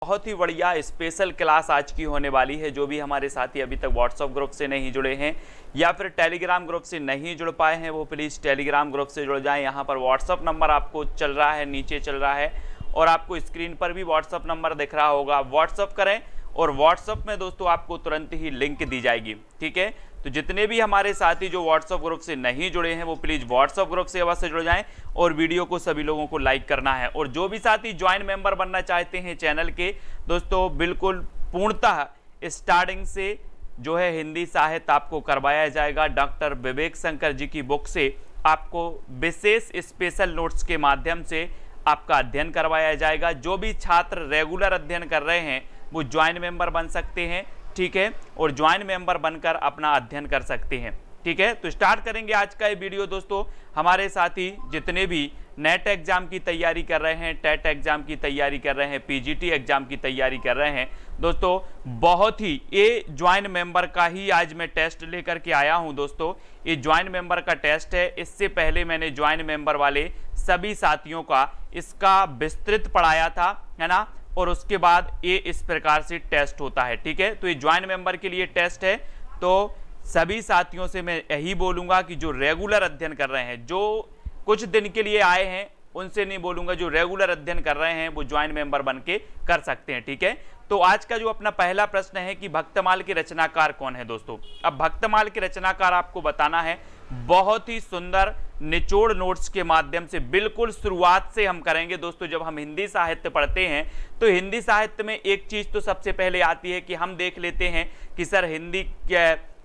बहुत ही बढ़िया special class आज की होने वाली है। जो भी हमारे साथी अभी तक व्हाट्सएप ग्रुप से नहीं जुड़े हैं या फिर टेलीग्राम ग्रुप से नहीं जुड़ पाए हैं वो प्लीज़ टेलीग्राम ग्रुप से जुड़ जाएं। यहाँ पर व्हाट्सएप नंबर आपको चल रहा है, नीचे चल रहा है और आपको स्क्रीन पर भी व्हाट्सएप नंबर दिख रहा होगा। व्हाट्सएप करें और व्हाट्सएप में दोस्तों आपको तुरंत ही लिंक दी जाएगी। ठीक है, तो जितने भी हमारे साथी जो व्हाट्सएप ग्रुप से नहीं जुड़े हैं वो प्लीज़ व्हाट्सएप ग्रुप से अवश्य जुड़ जाएं और वीडियो को सभी लोगों को लाइक करना है। और जो भी साथी ज्वाइन मेंबर बनना चाहते हैं चैनल के दोस्तों, बिल्कुल पूर्णतः स्टार्टिंग से जो है हिंदी साहित्य आपको करवाया जाएगा। डॉक्टर विवेक शंकर जी की बुक से आपको विशेष स्पेशल नोट्स के माध्यम से आपका अध्ययन करवाया जाएगा। जो भी छात्र रेगुलर अध्ययन कर रहे हैं वो ज्वाइन मेंबर बन सकते हैं। ठीक है, और ज्वाइन मेंबर बनकर अपना अध्ययन कर सकते हैं। ठीक है, तो स्टार्ट करेंगे आज का ये वीडियो। दोस्तों हमारे साथी जितने भी नेट एग्जाम की तैयारी कर रहे हैं, टेट एग्जाम की तैयारी कर रहे हैं, पीजीटी एग्जाम की तैयारी कर रहे हैं दोस्तों, बहुत ही ये ज्वाइन मेंबर का ही आज मैं टेस्ट लेकर के आया हूं। दोस्तों ये ज्वाइन मेंबर का टेस्ट है। इससे पहले मैंने ज्वाइन मेंबर वाले सभी साथियों का इसका विस्तृत पढ़ाया था, है ना, और उसके बाद ये इस प्रकार से टेस्ट होता है। ठीक है, तो ये ज्वाइन मेंबर के लिए टेस्ट है। तो सभी साथियों से मैं यही बोलूंगा कि जो रेगुलर अध्ययन कर रहे हैं, जो कुछ दिन के लिए आए हैं उनसे नहीं बोलूंगा, जो रेगुलर अध्ययन कर रहे हैं वो ज्वाइन मेंबर बन के कर सकते हैं। ठीक है, तो आज का जो अपना पहला प्रश्न है कि भक्तमाल के रचनाकार कौन है। दोस्तों अब भक्तमाल के रचनाकार आपको बताना है। बहुत ही सुंदर निचोड़ नोट्स के माध्यम से बिल्कुल शुरुआत से हम करेंगे। दोस्तों जब हम हिंदी साहित्य पढ़ते हैं तो हिंदी साहित्य में एक चीज तो सबसे पहले आती है कि हम देख लेते हैं कि सर हिंदी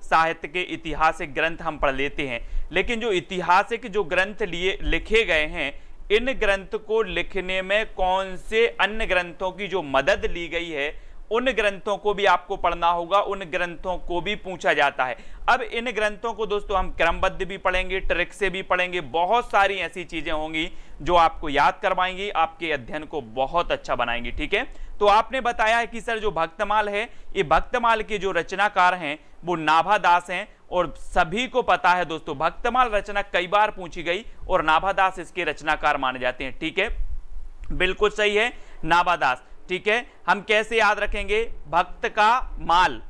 साहित्य के ऐतिहासिक ग्रंथ हम पढ़ लेते हैं, लेकिन जो ऐतिहासिक जो ग्रंथ लिखे गए हैं इन ग्रंथ को लिखने में कौन से अन्य ग्रंथों की जो मदद ली गई है उन ग्रंथों को भी आपको पढ़ना होगा, उन ग्रंथों को भी पूछा जाता है। अब इन ग्रंथों को दोस्तों हम क्रमबद्ध भी पढ़ेंगे, ट्रिक से भी पढ़ेंगे, बहुत सारी ऐसी चीजें होंगी जो आपको याद करवाएंगी, आपके अध्ययन को बहुत अच्छा बनाएंगी। ठीक है, तो आपने बताया है कि सर जो भक्तमाल है ये भक्तमाल के जो रचनाकार हैं वो नाभादास हैं और सभी को पता है दोस्तों भक्तमाल रचना कई बार पूछी गई और नाभादास इसके रचनाकार माने जाते हैं। ठीक है, बिल्कुल सही है, नाभादास। ठीक है, हम कैसे याद रखेंगे? भक्त का माल,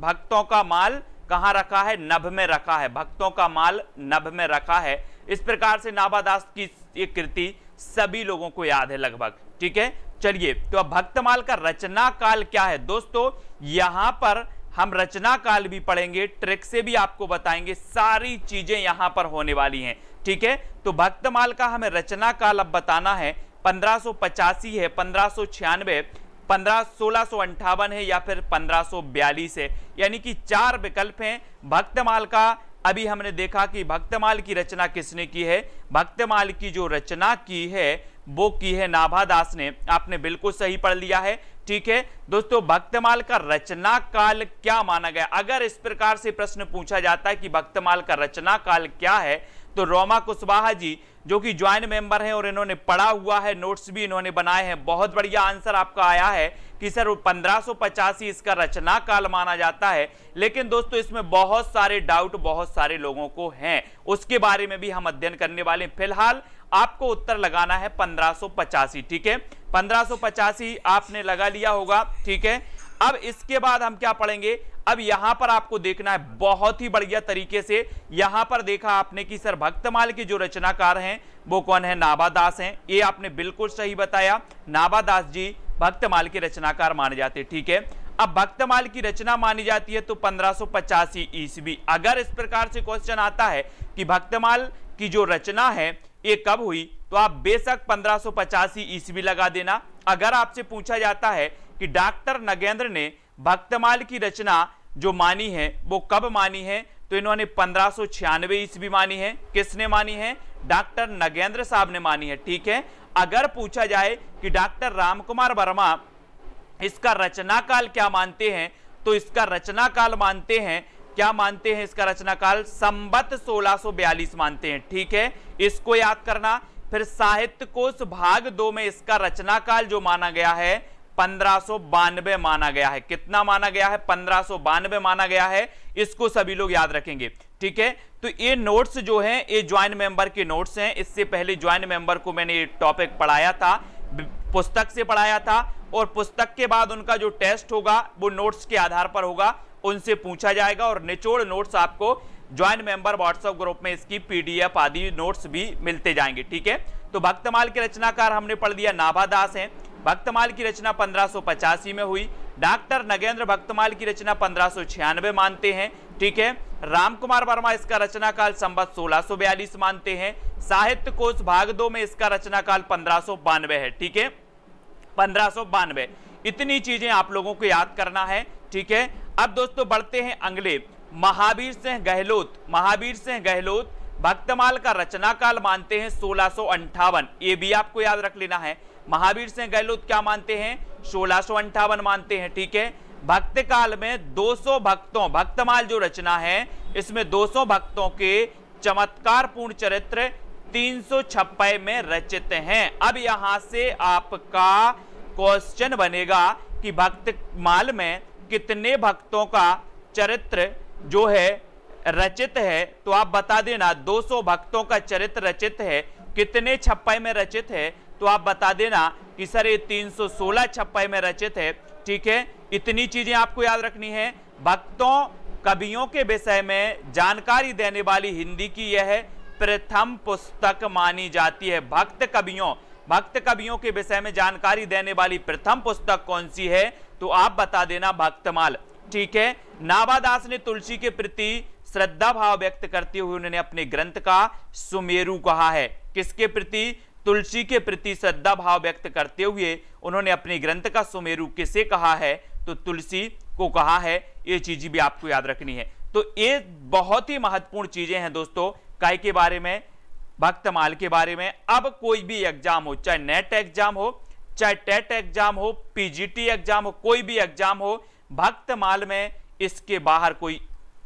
भक्तों का माल कहां रखा है? नभ में रखा है। भक्तों का माल नभ में रखा है। इस प्रकार से नाभादास की एक कृति सभी लोगों को याद है लगभग। ठीक है, चलिए तो अब भक्तमाल का रचना काल क्या है। दोस्तों यहां पर हम रचना काल भी पढ़ेंगे, ट्रिक से भी आपको बताएंगे, सारी चीजें यहां पर होने वाली हैं। ठीक है, तो भक्तमाल का हमें रचना काल अब बताना है। 1585 है, 1596, 1658 है या फिर 1542 है, यानी कि 4 विकल्प हैं। भक्तमाल का अभी हमने देखा कि भक्तमाल की रचना किसने की है। भक्तमाल की जो रचना की है वो की है नाभादास ने। आपने बिल्कुल सही पढ़ लिया है। ठीक है दोस्तों, भक्तमाल का रचना काल क्या माना गया? अगर इस प्रकार से प्रश्न पूछा जाता है कि भक्तमाल का रचना काल क्या है तो रोमा कुशवाहा जी जो कि ज्वाइन मेंबर हैं और इन्होंने पढ़ा हुआ है, नोट्स भी इन्होंने बनाए हैं, बहुत बढ़िया आंसर आपका आया है कि सर 1585 इसका रचना काल माना जाता है। लेकिन दोस्तों इसमें बहुत सारे डाउट बहुत सारे लोगों को हैं, उसके बारे में भी हम अध्ययन करने वाले हैं। फिलहाल आपको उत्तर लगाना है 1585। ठीक है, 1585 आपने लगा लिया होगा। ठीक है, अब इसके बाद हम क्या पढ़ेंगे? अब यहां पर आपको देखना है बहुत ही बढ़िया तरीके से। यहां पर देखा आपने कि सर भक्तमाल के जो रचनाकार हैं वो कौन है? नाभादास हैं। ये आपने बिल्कुल सही बताया, नाभादास जी भक्तमाल के रचनाकार माने जाते हैं। ठीक है, अब भक्तमाल की रचना मानी जाती है तो 1585 ईस्वी। अगर इस प्रकार से क्वेश्चन आता है कि भक्तमाल की जो रचना है ये कब हुई तो आप बेशक 1585 ईस्वी लगा देना। अगर आपसे पूछा जाता है कि डॉक्टर नगेंद्र ने भक्तमाल की रचना जो मानी है वो कब मानी है तो इन्होंने 1596 ईस्वी मानी है। किसने मानी है? डॉक्टर नगेंद्र साहब ने मानी है। ठीक है, अगर पूछा जाए कि डॉक्टर रामकुमार वर्मा इसका रचना काल क्या मानते हैं तो इसका रचना काल मानते हैं, क्या मानते हैं? इसका रचना काल संवत 1642 मानते हैं। ठीक है, इसको याद करना। फिर साहित्य कोश भाग 2 में इसका रचना काल जो माना गया है 1592 माना गया है। कितना माना गया है? 1592 माना गया है। इसको सभी लोग याद रखेंगे। ठीक है, तो ये नोट्स जो हैं ये ज्वाइन मेंबर के नोट्स हैं। इससे पहले ज्वाइन मेंबर को मैंने ये टॉपिक पढ़ाया था। पुस्तक से पढ़ाया था, और पुस्तक के बाद उनका जो टेस्ट होगा वो नोट्स के आधार पर होगा, उनसे पूछा जाएगा, और निचोड़ नोट्स आपको ज्वाइंट मेंबर व्हाट्सएप ग्रुप में इसकी पीडीएफ आदि नोट्स भी मिलते जाएंगे। ठीक है, तो भक्तमाल के रचनाकार हमने पढ़ दिया नाभा दास हैं। भक्तमाल की रचना 1585 में हुई। डॉक्टर नगेंद्र भक्तमाल की रचना 1596 मानते हैं। ठीक है, रामकुमार वर्मा इसका रचनाकाल संवत 1642 मानते हैं। साहित्य कोश भाग 2 में इसका रचनाकाल 1592 है। ठीक है, 1592। इतनी चीजें आप लोगों को याद करना है। ठीक है, अब दोस्तों बढ़ते हैं अगले। महावीर सिंह गहलोत, महावीर सिंह गहलोत भक्तमाल का रचनाकाल मानते हैं 1658। ये भी आपको याद रख लेना है। महावीर सिंह गहलोत क्या मानते हैं? 1658 मानते हैं। ठीक है, भक्त काल में 200 भक्तों, भक्तमाल जो रचना है इसमें 200 भक्तों के चमत्कारपूर्ण चरित्र 356 में रचित हैं। अब यहां से आपका क्वेश्चन बनेगा कि भक्तमाल में कितने भक्तों का चरित्र जो है रचित है, तो आप बता देना 200 भक्तों का चरित्र रचित है, कितने छप्पे में रचित है, तो आप बता देना कि सर ये 316 छप्पे में रचित है। ठीक है, इतनी चीजें आपको याद रखनी है। भक्तों कवियों के विषय में जानकारी देने वाली हिंदी की यह प्रथम पुस्तक मानी जाती है। भक्त कवियों के विषय में जानकारी देने वाली प्रथम पुस्तक कौन सी है, तो आप बता देना भक्तमाल। ठीक है, नाभादास ने तुलसी के प्रति श्रद्धा भाव व्यक्त करते हुए उन्होंने अपने ग्रंथ का सुमेरु कहा है। किसके प्रति? तुलसी के प्रति श्रद्धा भाव व्यक्त करते हुए उन्होंने अपने ग्रंथ का सुमेरु किसे कहा है, तो तुलसी को कहा है। ये चीज भी आपको याद रखनी है। तो ये बहुत ही महत्वपूर्ण चीजें हैं दोस्तों, काय के बारे में, भक्तमाल के बारे में। अब कोई भी एग्जाम हो, चाहे नेट एग्जाम हो, चाहे टेट एग्जाम हो, पीजीटी एग्जाम हो, कोई भी एग्जाम हो, भक्तमाल में इसके बाहर कोई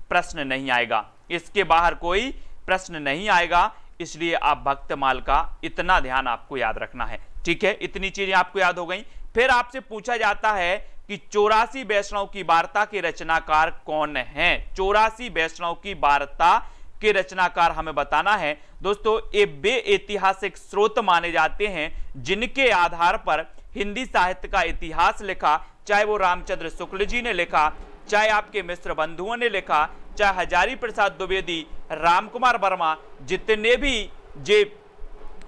प्रश्न नहीं आएगा, इसके बाहर कोई प्रश्न नहीं आएगा। इसलिए आप भक्तमाल का इतना ध्यान आपको याद रखना है। ठीक है, इतनी चीजें आपको याद हो गई। फिर आपसे पूछा जाता है कि 84 वैष्णव की वार्ता के रचनाकार कौन हैं? 84 वैष्णव की वार्ता के रचनाकार हमें बताना है। दोस्तों ये वे ऐतिहासिक स्रोत माने जाते हैं जिनके आधार पर हिंदी साहित्य का इतिहास लिखा, चाहे वो रामचंद्र शुक्ल जी ने लिखा, चाहे आपके मिश्र बंधुओं ने लिखा, चाहे हजारी प्रसाद द्विवेदी, रामकुमार वर्मा, जितने भी जे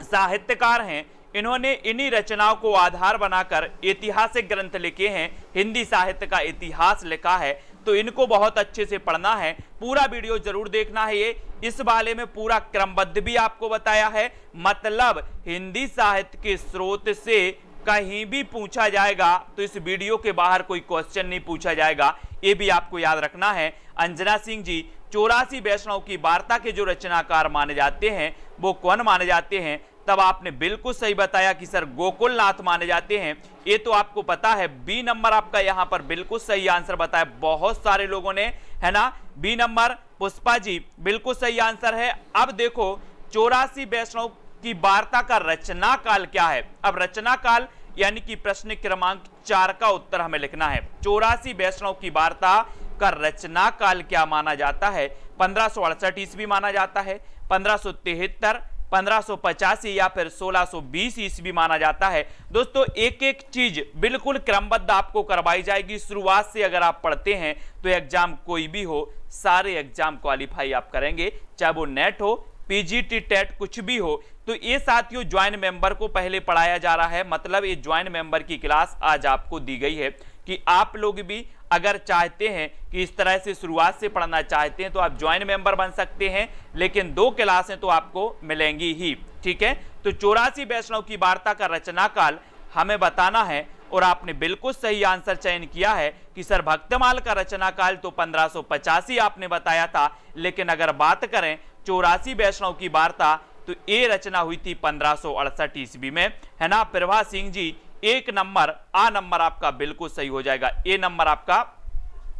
साहित्यकार हैं, इन्होंने इन्हीं रचनाओं को आधार बनाकर ऐतिहासिक ग्रंथ लिखे हैं, हिंदी साहित्य का इतिहास लिखा है। तो इनको बहुत अच्छे से पढ़ना है, पूरा वीडियो जरूर देखना है। ये इस वाले में पूरा क्रमबद्ध भी आपको बताया है, मतलब हिंदी साहित्य के स्रोत से कहीं भी पूछा जाएगा तो इस वीडियो के बाहर कोई क्वेश्चन नहीं पूछा जाएगा, ये भी आपको याद रखना है। अंजना सिंह जी 84 वैष्णव की वार्ता के जो रचनाकार माने जाते हैं वो कौन माने जाते हैं? तब आपने बिल्कुल सही बताया कि सर गोकुलनाथ माने जाते हैं। ये तो आपको पता है। बी नंबर आपका यहाँ पर बिल्कुल सही आंसर बताया बहुत सारे लोगों ने, है ना। बी नंबर पुष्पा जी बिल्कुल सही आंसर है। अब देखो 84 वैष्णव की वार्ता का रचना काल क्या है। अब रचना काल यानी कि प्रश्न क्रमांक 4 का उत्तर हमें लिखना है। 84 वैष्णव की वार्ता का रचना काल क्या माना जाता है? 1568 ईस्वी माना जाता है, 1573, 1585 या फिर 1620 ईस्वी माना जाता है। दोस्तों एक एक चीज बिल्कुल क्रमबद्ध आपको करवाई जाएगी। शुरुआत से अगर आप पढ़ते हैं तो एग्जाम कोई भी हो, सारे एग्जाम क्वालिफाई आप करेंगे, चाहे वो नेट हो, पीजीटी, टेट, कुछ भी हो। तो ये साथियों ज्वाइंट मेंबर को पहले पढ़ाया जा रहा है, मतलब ये ज्वाइंट मेंबर की क्लास आज आपको दी गई है कि आप लोग भी अगर चाहते हैं कि इस तरह से शुरुआत से पढ़ना चाहते हैं तो आप ज्वाइंट मेंबर बन सकते हैं, लेकिन 2 क्लासें तो आपको मिलेंगी ही। ठीक है, तो 84 वैष्णव की वार्ता का रचना काल हमें बताना है और आपने बिल्कुल सही आंसर चयन किया है कि सर भक्तमाल का रचना काल तो 1585 आपने बताया था, लेकिन अगर बात करें 84 वैष्णव की वार्ता तो ये रचना हुई थी 1568 ईस्वी में, है ना। प्रभा सिंह जी 1 नंबर, आ नंबर आपका बिल्कुल सही हो जाएगा, ए नंबर आपका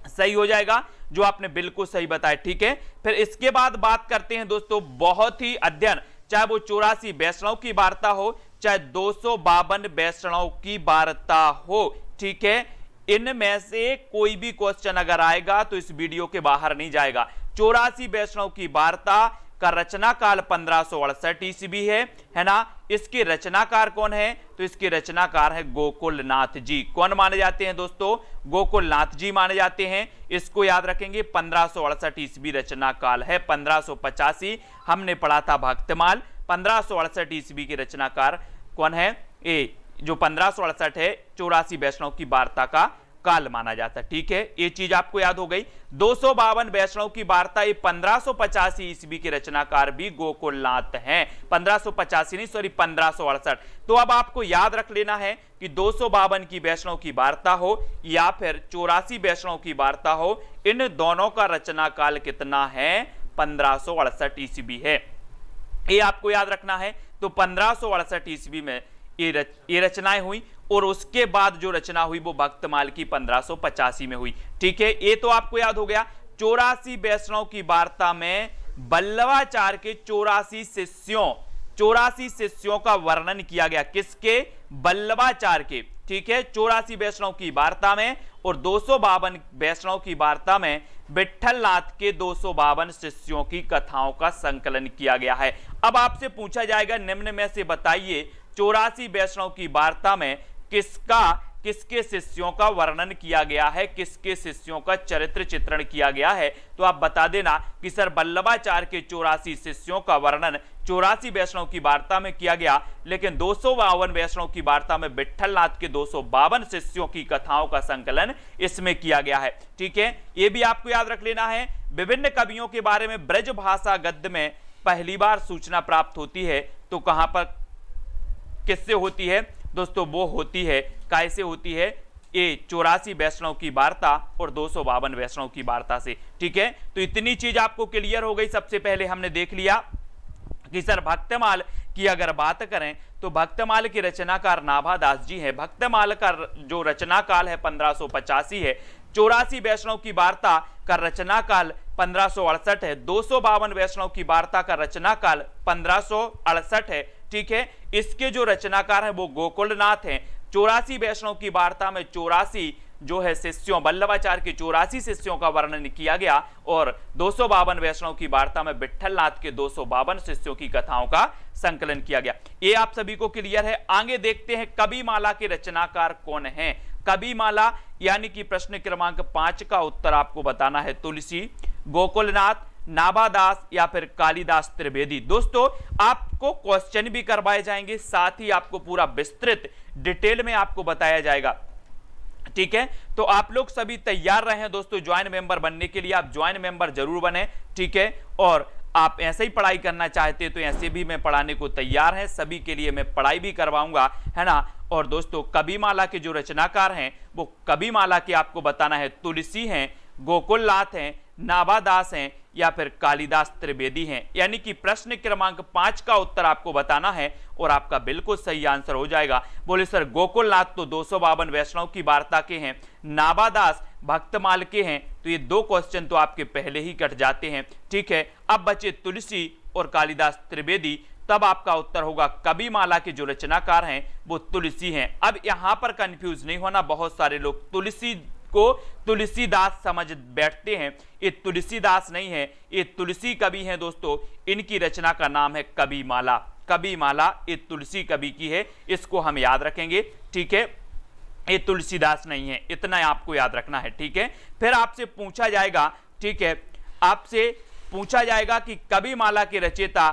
सही हो जाएगा जो आपने बिल्कुल सही बताया। ठीक है, फिर इसके बाद बात करते हैं दोस्तों बहुत ही अध्ययन, चाहे वो 84 वैष्णव की वार्ता हो, चाहे 252 वैष्णव की वार्ता हो। ठीक है, इनमें से कोई भी क्वेश्चन अगर आएगा तो इस वीडियो के बाहर नहीं जाएगा। 84 वैष्णव की वार्ता का रचना काल 1568 ईस्वी है ना। इसके रचनाकार कौन है? तो इसके रचनाकार है गोकुलनाथ जी। कौन माने जाते हैं दोस्तों? गोकुलनाथ जी माने जाते हैं। इसको याद रखेंगे। 1568 ईस्वी रचना काल है। 1585 हमने पढ़ा था भक्तमाल। 1568 ईस्वी के रचनाकार कौन है? जो 1568 है 84 वैष्णव की वार्ता का काल माना जाता है। ठीक है, ये चीज आपको याद हो गई। 252 वैष्णव की वार्ता, ये 1585 ईस्वी के रचनाकार भी गोकुलनाथ हैं। 1585 नहीं, सॉरी 1568। तो अब आपको याद रख लेना है कि 252 की वैष्णव की वार्ता हो या फिर 84 वैष्णव की वार्ता हो, इन दोनों का रचना काल कितना है? 1568 ईस्वी है। ये आपको याद रखना है। तो 1568 ईस्वी में ये रचनाएं हुई और उसके बाद जो रचना हुई वो भक्तमाल की 1585 में हुई। ठीक है, ये तो आपको याद हो गया। 84 वैष्णव की वार्ता में वल्लभाचार्य के 84 शिष्यों का वर्णन किया गया। किसके? वल्लभाचार्य के। ठीक है, 84 वैष्णव की वार्ता में और 252 वैष्णव की वार्ता में विट्ठलनाथ के 252 शिष्यों की कथाओं का संकलन किया गया है। अब आपसे पूछा जाएगा निम्न में से बताइए 84 वैष्णव की वार्ता में किसके शिष्यों का वर्णन किया गया है, किसके शिष्यों का चरित्र चित्रण किया गया है? तो आप बता देना कि सर वल्लभाचार्य के 84 शिष्यों का वर्णन 84 वैष्णव की वार्ता में किया गया, लेकिन 252 वैष्णव की वार्ता में विट्ठलनाथ के 252 शिष्यों की कथाओं का संकलन इसमें किया गया है। ठीक है, यह भी आपको याद रख लेना है। विभिन्न कवियों के बारे में ब्रज भाषा गद्य में पहली बार सूचना प्राप्त होती है तो कहां पर, किससे होती है दोस्तों? वो होती है, कैसे होती है? ये 84 वैष्णव की वार्ता और 252 वैष्णव की वार्ता से। ठीक है, तो इतनी चीज आपको क्लियर हो गई। सबसे पहले हमने देख लिया कि सर भक्तमाल की अगर बात करें तो भक्तमाल के रचनाकार नाभादास जी हैं। भक्तमाल का जो रचना काल है 1585 है। 84 वैष्णव की वार्ता का रचना काल 1568 है। 252 वैष्णव की वार्ता का रचना काल 1568 है। ठीक है, इसके जो रचनाकार हैं वो गोकुलनाथ हैं। 84 वैष्णव की वार्ता में 84 जो है शिष्यों, वल्लभाचार्य के 84 शिष्यों का वर्णन किया गया और 252 वैष्णव की वार्ता में विट्ठलनाथ के 252 शिष्यों की कथाओं का संकलन किया गया। ये आप सभी को क्लियर है। आगे देखते हैं कविमाला के रचनाकार कौन हैं। कविमाला यानी कि प्रश्न क्रमांक 5 का उत्तर आपको बताना है तुलसी, गोकुलनाथ, नाभादास या फिर कालिदास त्रिवेदी। दोस्तों आपको क्वेश्चन भी करवाए जाएंगे, साथ ही आपको पूरा विस्तृत डिटेल में आपको बताया जाएगा। ठीक है, तो आप लोग सभी तैयार रहे दोस्तों ज्वाइन मेंबर बनने के लिए। आप ज्वाइन मेंबर जरूर बने। ठीक है, और आप ऐसे ही पढ़ाई करना चाहते तो ऐसे भी मैं पढ़ाने को तैयार है। सभी के लिए मैं पढ़ाई भी करवाऊंगा, है ना। और दोस्तों कविमाला के जो रचनाकार हैं वो कविमाला के आपको बताना है तुलसी हैं, गोकुलनाथ हैं, नाभादास हैं या फिर कालिदास त्रिवेदी हैं। यानी कि प्रश्न क्रमांक 5 का उत्तर आपको बताना है और आपका बिल्कुल सही आंसर हो जाएगा। बोले सर गोकुलनाथ तो 252 वैष्णव की वार्ता के हैं, नाभादास भक्तमाल के हैं, तो ये 2 क्वेश्चन तो आपके पहले ही कट जाते हैं। ठीक है, अब बचे तुलसी और कालिदास त्रिवेदी। तब आपका उत्तर होगा कविमाला के जो रचनाकार हैं वो तुलसी हैं। अब यहां पर कंफ्यूज नहीं होना, बहुत सारे लोग तुलसी को तुलसीदास समझ बैठते हैं। ये तुलसीदास नहीं है, ये तुलसी कवि हैं दोस्तों। इनकी रचना का नाम है कविमाला। कविमाला ये तुलसी कवि की है, इसको हम याद रखेंगे। ठीक है, ये तुलसीदास नहीं है, इतना आपको याद रखना है। ठीक है, फिर आपसे पूछा जाएगा, ठीक है, आपसे पूछा जाएगा कि कविमाला के रचयिता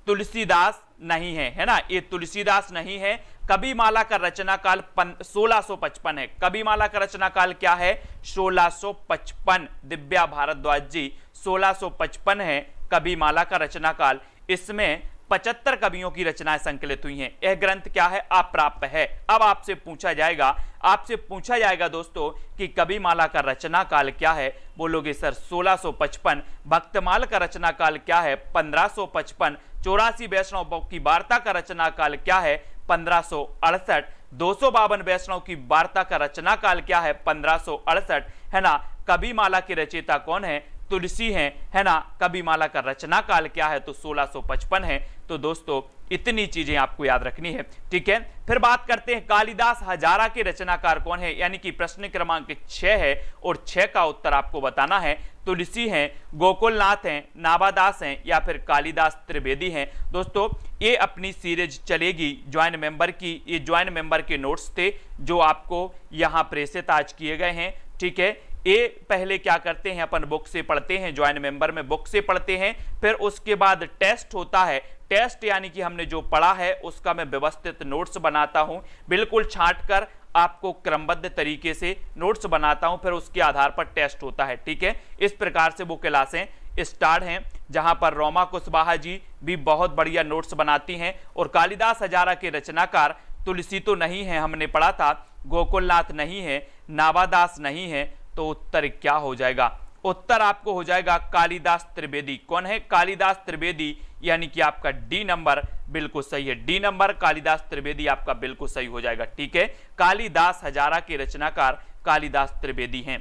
तुलसीदास नहीं है, है ना। ये तुलसीदास नहीं है। कविमाला का रचना काल 1655 है। कविमाला का रचना काल क्या है? 1655। दिव्या भारद्वाज जी 1655 है कविमाला का रचना काल। इसमें 75 कवियों की रचनाएं संकलित हुई हैं। यह ग्रंथ क्या है? अप्राप्य है। अब आपसे पूछा जाएगा दोस्तों कि कविमाला का रचना काल क्या है? बोलोगे सर 1655। भक्तमाल का रचना काल क्या है? 1555। 84 वैष्णव की वार्ता का रचना काल क्या है? 1568। 252 वैष्णव की वार्ता का रचना काल क्या है? 1568, है ना। कविमाला के रचयिता कौन है? तुलसी हैं, है ना। कविमाला का रचना काल क्या है? तो 1655 है। तो दोस्तों इतनी चीजें आपको याद रखनी है, ठीक है। फिर बात करते हैं कालिदास हजारा के रचनाकार कौन है, यानी कि प्रश्न क्रमांक 6 है और 6 का उत्तर आपको बताना है। तुलसी हैं, गोकुलनाथ हैं, नाभादास हैं या फिर कालिदास त्रिवेदी हैं। दोस्तों ये अपनी सीरीज चलेगी ज्वाइन मेंबर की, ये ज्वाइन मेंबर के नोट्स थे जो आपको यहाँ प्रेषित आज किए गए हैं, ठीक है। ये पहले क्या करते हैं, अपन बुक से पढ़ते हैं, ज्वाइन मेंबर में बुक से पढ़ते हैं, फिर उसके बाद टेस्ट होता है। टेस्ट यानी कि हमने जो पढ़ा है उसका मैं व्यवस्थित नोट्स बनाता हूं, बिल्कुल छांट कर आपको क्रमबद्ध तरीके से नोट्स बनाता हूं, फिर उसके आधार पर टेस्ट होता है, ठीक है। इस प्रकार से वो क्लासें स्टार्ट हैं, जहां पर रोमा कुशवाहा जी भी बहुत बढ़िया नोट्स बनाती हैं। और कालिदास हजारा के रचनाकार तुलसी तो नहीं है, हमने पढ़ा था, गोकुलनाथ नहीं है, नाभादास नहीं है, तो उत्तर क्या हो जाएगा, उत्तर आपको हो जाएगा कालिदास त्रिवेदी। कौन है, कालिदास त्रिवेदी, यानी कि आपका डी नंबर बिल्कुल सही है। डी नंबर कालिदास त्रिवेदी आपका बिल्कुल सही हो जाएगा, ठीक है। कालिदास हजारा के रचनाकार कालिदास त्रिवेदी हैं,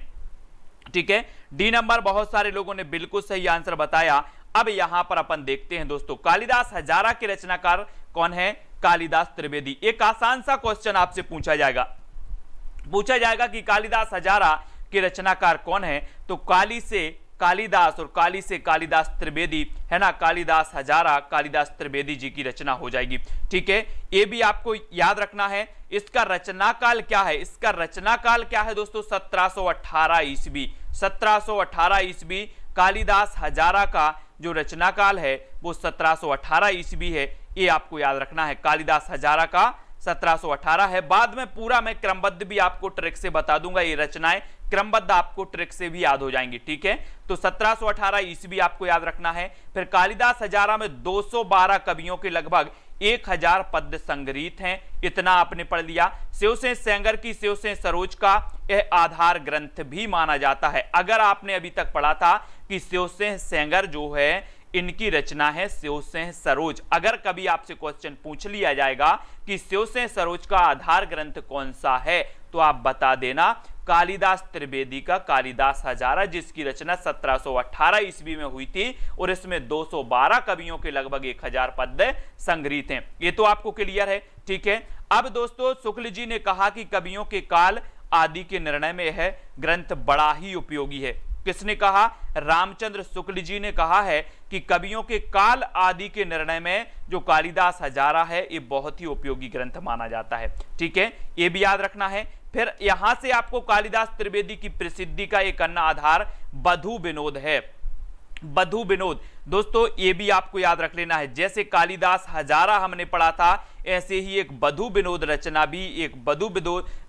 ठीक है। डी नंबर बहुत सारे लोगों ने बिल्कुल सही आंसर बताया। अब यहां पर अपन देखते हैं दोस्तों कालिदास हजारा के रचनाकार कौन है, कालिदास त्रिवेदी। एक आसान सा क्वेश्चन आपसे पूछा जाएगा कि कालिदास हजारा के रचनाकार कौन है, तो काली से कालिदास और काली से कालिदास त्रिवेदी है ना, कालिदास हजारा कालिदास त्रिवेदी जी की रचना हो जाएगी, ठीक है। ये भी आपको याद रखना है। इसका रचनाकाल क्या है, इसका रचनाकाल क्या है दोस्तों, 1718 ईस्वी। 1718 ईस्वी कालिदास हजारा का जो रचनाकाल है वो 1718 ईस्वी है, ये आपको याद रखना है। कालिदास हजारा का 1718 है। बाद में पूरा मैं क्रमबद्ध भी आपको ट्रिक से बता दूंगा, ये रचनाएं क्रमबद्ध आपको ट्रिक से भी याद हो जाएंगी, ठीक है। तो 1718 ईस्वी आपको याद रखना है। फिर कालिदास हजारा में 212 कवियों के लगभग 1000 पद्य संग्रहित हैं, इतना आपने पढ़ लिया। शिवसेन सेंगर की शिवसेन सरोज का यह आधार ग्रंथ भी माना जाता है। अगर आपने अभी तक पढ़ा था कि शिवसेन सेंगर जो है इनकी रचना है शिवसेन सरोज, अगर कभी आपसे क्वेश्चन पूछ लिया जाएगा कि शिवसेन सरोज का आधार ग्रंथ कौन सा है, तो आप बता देना कालिदास त्रिवेदी का कालिदास हजारा, जिसकी रचना 1718 ईस्वी में हुई थी और इसमें 212 कवियों के लगभग 1000 पद्य संग्रहित हैं। ये तो आपको क्लियर है, ठीक है। अब दोस्तों शुक्ल जी ने कहा कि कवियों के काल आदि के निर्णय में यह ग्रंथ बड़ा ही उपयोगी है। किसने कहा, रामचंद्र शुक्ल जी ने कहा है कि कवियों के काल आदि के निर्णय में जो कालिदास हजारा है ये बहुत ही उपयोगी ग्रंथ माना जाता है, ठीक है। ये भी याद रखना है। फिर यहां से आपको कालिदास त्रिवेदी की प्रसिद्धि का एक अन्य आधार बधु विनोद है। बधु विनोद दोस्तों ये भी आपको याद रख लेना है। जैसे कालिदास हजारा हमने पढ़ा था, ऐसे ही एक बधु विनोद रचना भी, एक बधु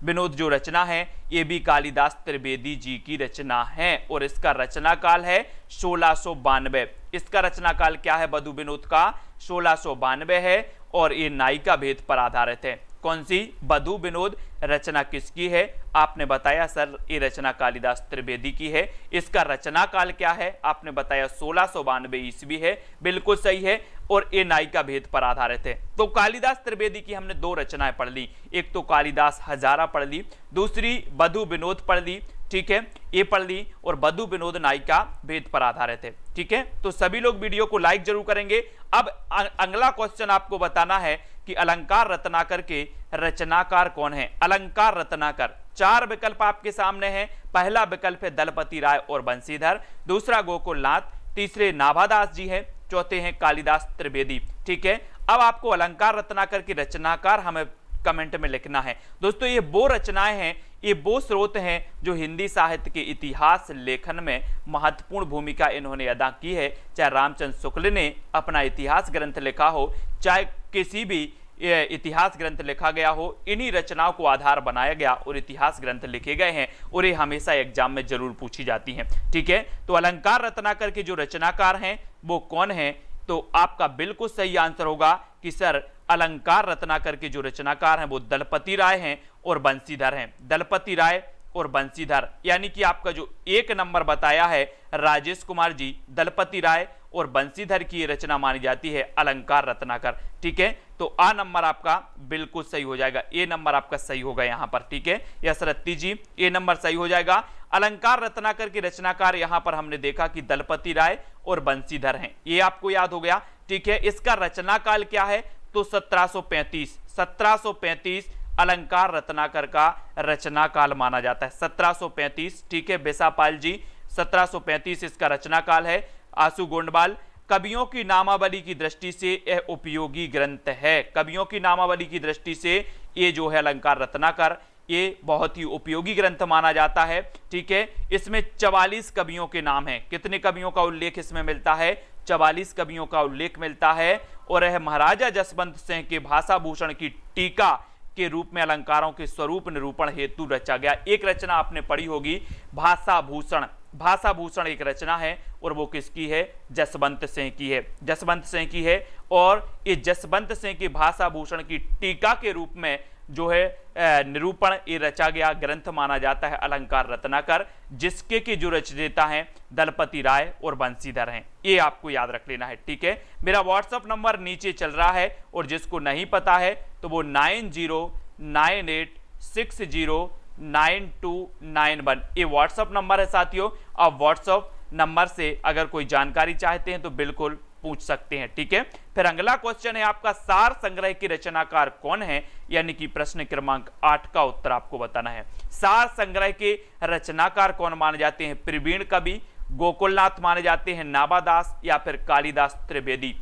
विनोद जो रचना है ये भी कालिदास त्रिवेदी जी की रचना है और इसका रचना काल है 1692। इसका रचना काल क्या है बधु विनोद का, 1692 है और ये नायिका भेद पर आधारित है। कौन सी, बधु विनोद। रचना किसकी है, आपने बताया सर ये रचना कालिदास त्रिवेदी की है। इसका रचना काल क्या है, आपने बताया 1692 ईस्वी है, बिल्कुल सही है। और ये नायिका भेद पर आधारित है। तो कालिदास त्रिवेदी की हमने दो रचनाएं पढ़ ली, एक तो कालिदास हजारा पढ़ ली, दूसरी बधु विनोद पढ़ ली, ठीक है, ये पढ़ ली। और बधु विनोद नायिका भेद पर आधारित है, ठीक है। तो सभी लोग वीडियो को लाइक जरूर करेंगे। अब अगला क्वेश्चन आपको बताना है कि अलंकार रत्नाकर के रचनाकार कौन है। अलंकार रत्नाकर, चार विकल्प आपके सामने हैं। पहला विकल्प है दलपति राय और बंशीधर, दूसरा गोकुलनाथ, तीसरे नाभादास जी हैं, चौथे हैं कालिदास त्रिवेदी, ठीक है। अब आपको अलंकार रत्नाकर के रचनाकार हमें कमेंट में लिखना है। दोस्तों ये वो रचनाएं हैं, ये वो स्रोत हैं जो हिंदी साहित्य के इतिहास लेखन में महत्वपूर्ण भूमिका इन्होंने अदा की है। चाहे रामचंद्र शुक्ल ने अपना इतिहास ग्रंथ लिखा हो, चाहे किसी भी इतिहास ग्रंथ लिखा गया हो, इन्हीं रचनाओं को आधार बनाया गया और इतिहास ग्रंथ लिखे गए हैं और ये हमेशा एग्जाम में जरूर पूछी जाती हैं, ठीक है। तो अलंकार रत्नाकर के जो रचनाकार हैं वो कौन है, तो आपका बिल्कुल सही आंसर होगा कि सर अलंकार रत्नाकर के जो रचनाकार हैं वो दलपति राय हैं और बंशीधर हैं। दलपति राय और बंशीधर, यानी कि आपका जो एक नंबर बताया है राजेश कुमार जी, दलपति राय और बंशीधर की रचना मानी जाती है अलंकार रत्नाकर, ठीक है। तो आ नंबर आपका बिल्कुल सही हो जाएगा, ए नंबर आपका सही होगा यहां पर, ठीक है। यसरत्ती जी ए नंबर सही हो जाएगा। अलंकार रत्नाकर के रचनाकार यहां पर हमने देखा कि दलपति राय और बंशीधर हैं, ये आपको याद हो गया, ठीक है। इसका रचना काल क्या है, तो 1735 अलंकार रत्नाकर का रचना काल माना जाता है, 1735, ठीक है। बेसापाल जी 1735 इसका रचना काल है। आशु गोंडवाल, कवियों की नामावली की दृष्टि से यह उपयोगी ग्रंथ है, कवियों की नामावली की दृष्टि से ये जो है अलंकार रत्नाकर ये बहुत ही उपयोगी ग्रंथ माना जाता है, ठीक है। इसमें 44 कवियों के नाम हैं। कितने कवियों का उल्लेख इसमें मिलता है, 44 कवियों का उल्लेख मिलता है। और यह महाराजा जसवंत सिंह के भाषा भूषण की टीका के रूप में अलंकारों के स्वरूप निरूपण हेतु रचा गया। एक रचना आपने पढ़ी होगी भाषा भूषण, भाषा भूषण एक रचना है और वो किसकी है, जसवंत सिंह की है, जसवंत सिंह की है। और ये जसवंत सिंह की भाषा भूषण की टीका के रूप में जो है निरूपण ये रचा गया ग्रंथ माना जाता है अलंकार रत्नाकर, जिसके की जो रचयिता हैं दलपति राय और बंशीधर हैं। ये आपको याद रख लेना है, ठीक है। मेरा व्हाट्सएप नंबर नीचे चल रहा है और जिसको नहीं पता है तो वो 9098609291 ये व्हाट्सएप नंबर है साथियों। आप व्हाट्सएप नंबर से अगर कोई जानकारी चाहते हैं तो बिल्कुल पूछ सकते हैं, ठीक है। फिर अगला क्वेश्चन है आपका, सार संग्रह की रचनाकार कौन है, यानी कि प्रश्न क्रमांक 8 का उत्तर आपको बताना है। सार संग्रह के रचनाकार कौन माने जाते हैं, प्रवीण कवि, गोकुलनाथ माने जाते हैं, नाबादास या फिर कालिदास त्रिवेदी।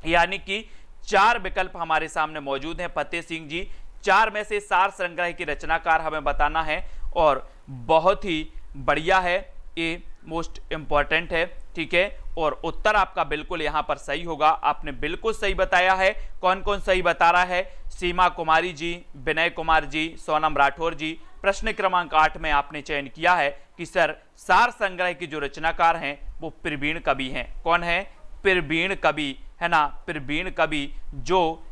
यानी कि 4 विकल्प हमारे सामने मौजूद हैं फतेह सिंह जी। 4 में से सार संग्रह की रचनाकार हमें बताना है और बहुत ही बढ़िया है, ये मोस्ट इंपॉर्टेंट है, ठीक है। और उत्तर आपका बिल्कुल यहां पर सही होगा, आपने बिल्कुल सही बताया है। कौन कौन सही बता रहा है, सीमा कुमारी जी, विनय कुमार जी, सोनम राठौर जी। प्रश्न क्रमांक 8 में आपने चयन किया है कि सर सार संग्रह के जो रचनाकार हैं वो प्रवीण कवि हैं। कौन है, प्रवीण कवि, है ना, प्रवीण कवि जो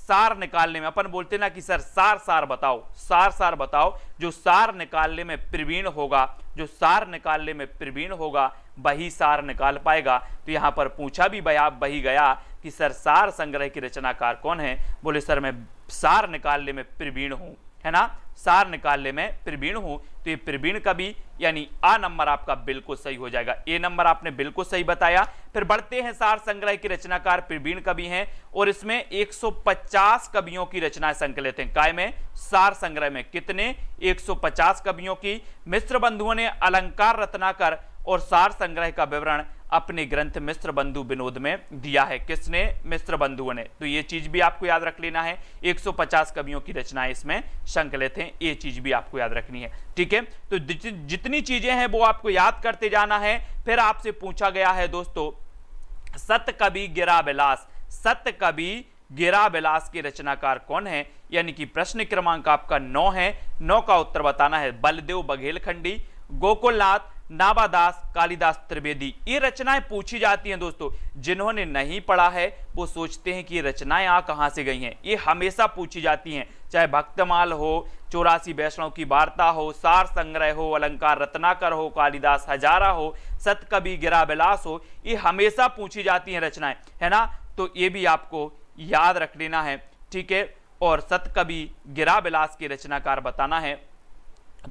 सार निकालने में, अपन बोलते ना कि सर सार बताओ, सार बताओ, जो सार निकालने में प्रवीण होगा, जो सार निकालने में प्रवीण होगा वही सार निकाल पाएगा। तो यहां पर पूछा भी वही गया कि सर सार संग्रह की रचनाकार कौन है, बोले सर मैं सार निकालने में प्रवीण हूं, है ना, सार निकालने में प्रवीण हूं। तो ये प्रवीण कवि यानी आ नंबर आपका बिल्कुल सही हो जाएगा, ए नंबर आपने बिल्कुल सही बताया। फिर बढ़ते हैं, सार संग्रह की रचनाकार प्रवीण कवि हैं और इसमें 150 कवियों की रचनाएं संकलित हैं। काय में, सार संग्रह में कितने, 150 कवियों की। मिश्र बंधुओं ने अलंकार रत्नाकर और सार संग्रह का विवरण अपने ग्रंथ मिश्र बंधु विनोद में दिया है। किसने, मिश्र बंधुओं ने। तो ये चीज भी आपको याद रख लेना है, 150 कवियों की रचनाएं इसमें संकलित हैं, ये चीज भी आपको याद रखनी है, ठीक है। तो जितनी चीजें हैं वो आपको याद करते जाना है। फिर आपसे पूछा गया है दोस्तों, सतकवि गिराबिलास, सतकवि गिराबिलास के रचनाकार कौन है, यानी कि प्रश्न क्रमांक आपका 9 है। 9 का उत्तर बताना है। बलदेव बघेलखंडी, गोकुलनाथ, नाबादास, कालिदास त्रिवेदी। ये रचनाएं पूछी जाती हैं दोस्तों। जिन्होंने नहीं पढ़ा है वो सोचते हैं कि ये रचनाएं आ कहां से गई हैं, ये हमेशा पूछी जाती हैं, चाहे भक्तमाल हो, 84 वैष्णव की वार्ता हो, सार संग्रह हो, अलंकार रत्नाकर हो, कालिदास हजारा हो, सतकवि गिराबिलास हो, ये हमेशा पूछी जाती हैं रचनाएं, है ना। तो ये भी आपको याद रख लेना है, ठीक है। और सतकवि गिराबिलास के रचनाकार बताना है।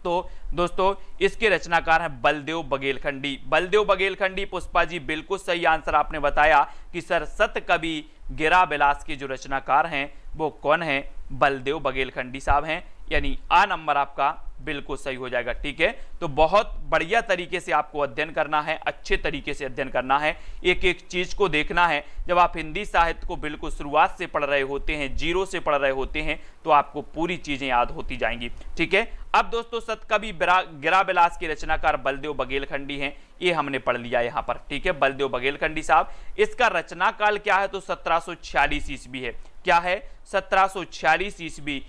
तो दोस्तों इसके रचनाकार हैं बलदेव बघेलखंडी, बलदेव बघेलखंडी। पुष्पा जी बिल्कुल सही आंसर आपने बताया कि सर सतकवि गिराबिलास के जो रचनाकार हैं वो कौन है, बलदेव बघेलखंडी साहब हैं, यानी आ नंबर आपका बिल्कुल सही हो जाएगा, ठीक है। तो बहुत बढ़िया तरीके से आपको अध्ययन करना है, अच्छे तरीके से अध्ययन करना है, एक एक चीज को देखना है। जब आप हिंदी साहित्य को बिल्कुल शुरुआत से पढ़ रहे होते हैं, जीरो से पढ़ रहे होते हैं, तो आपको पूरी चीजें याद होती जाएंगी, ठीक है। अब दोस्तों सतकवि गिराबिलास के रचनाकार बलदेव बघेलखंडी हैं, ये हमने पढ़ लिया यहाँ पर, ठीक है। बलदेव बघेलखंडी साहब, इसका रचना काल क्या है, तो 1746 ईस्वी है। क्या है, 1746 ईस्वी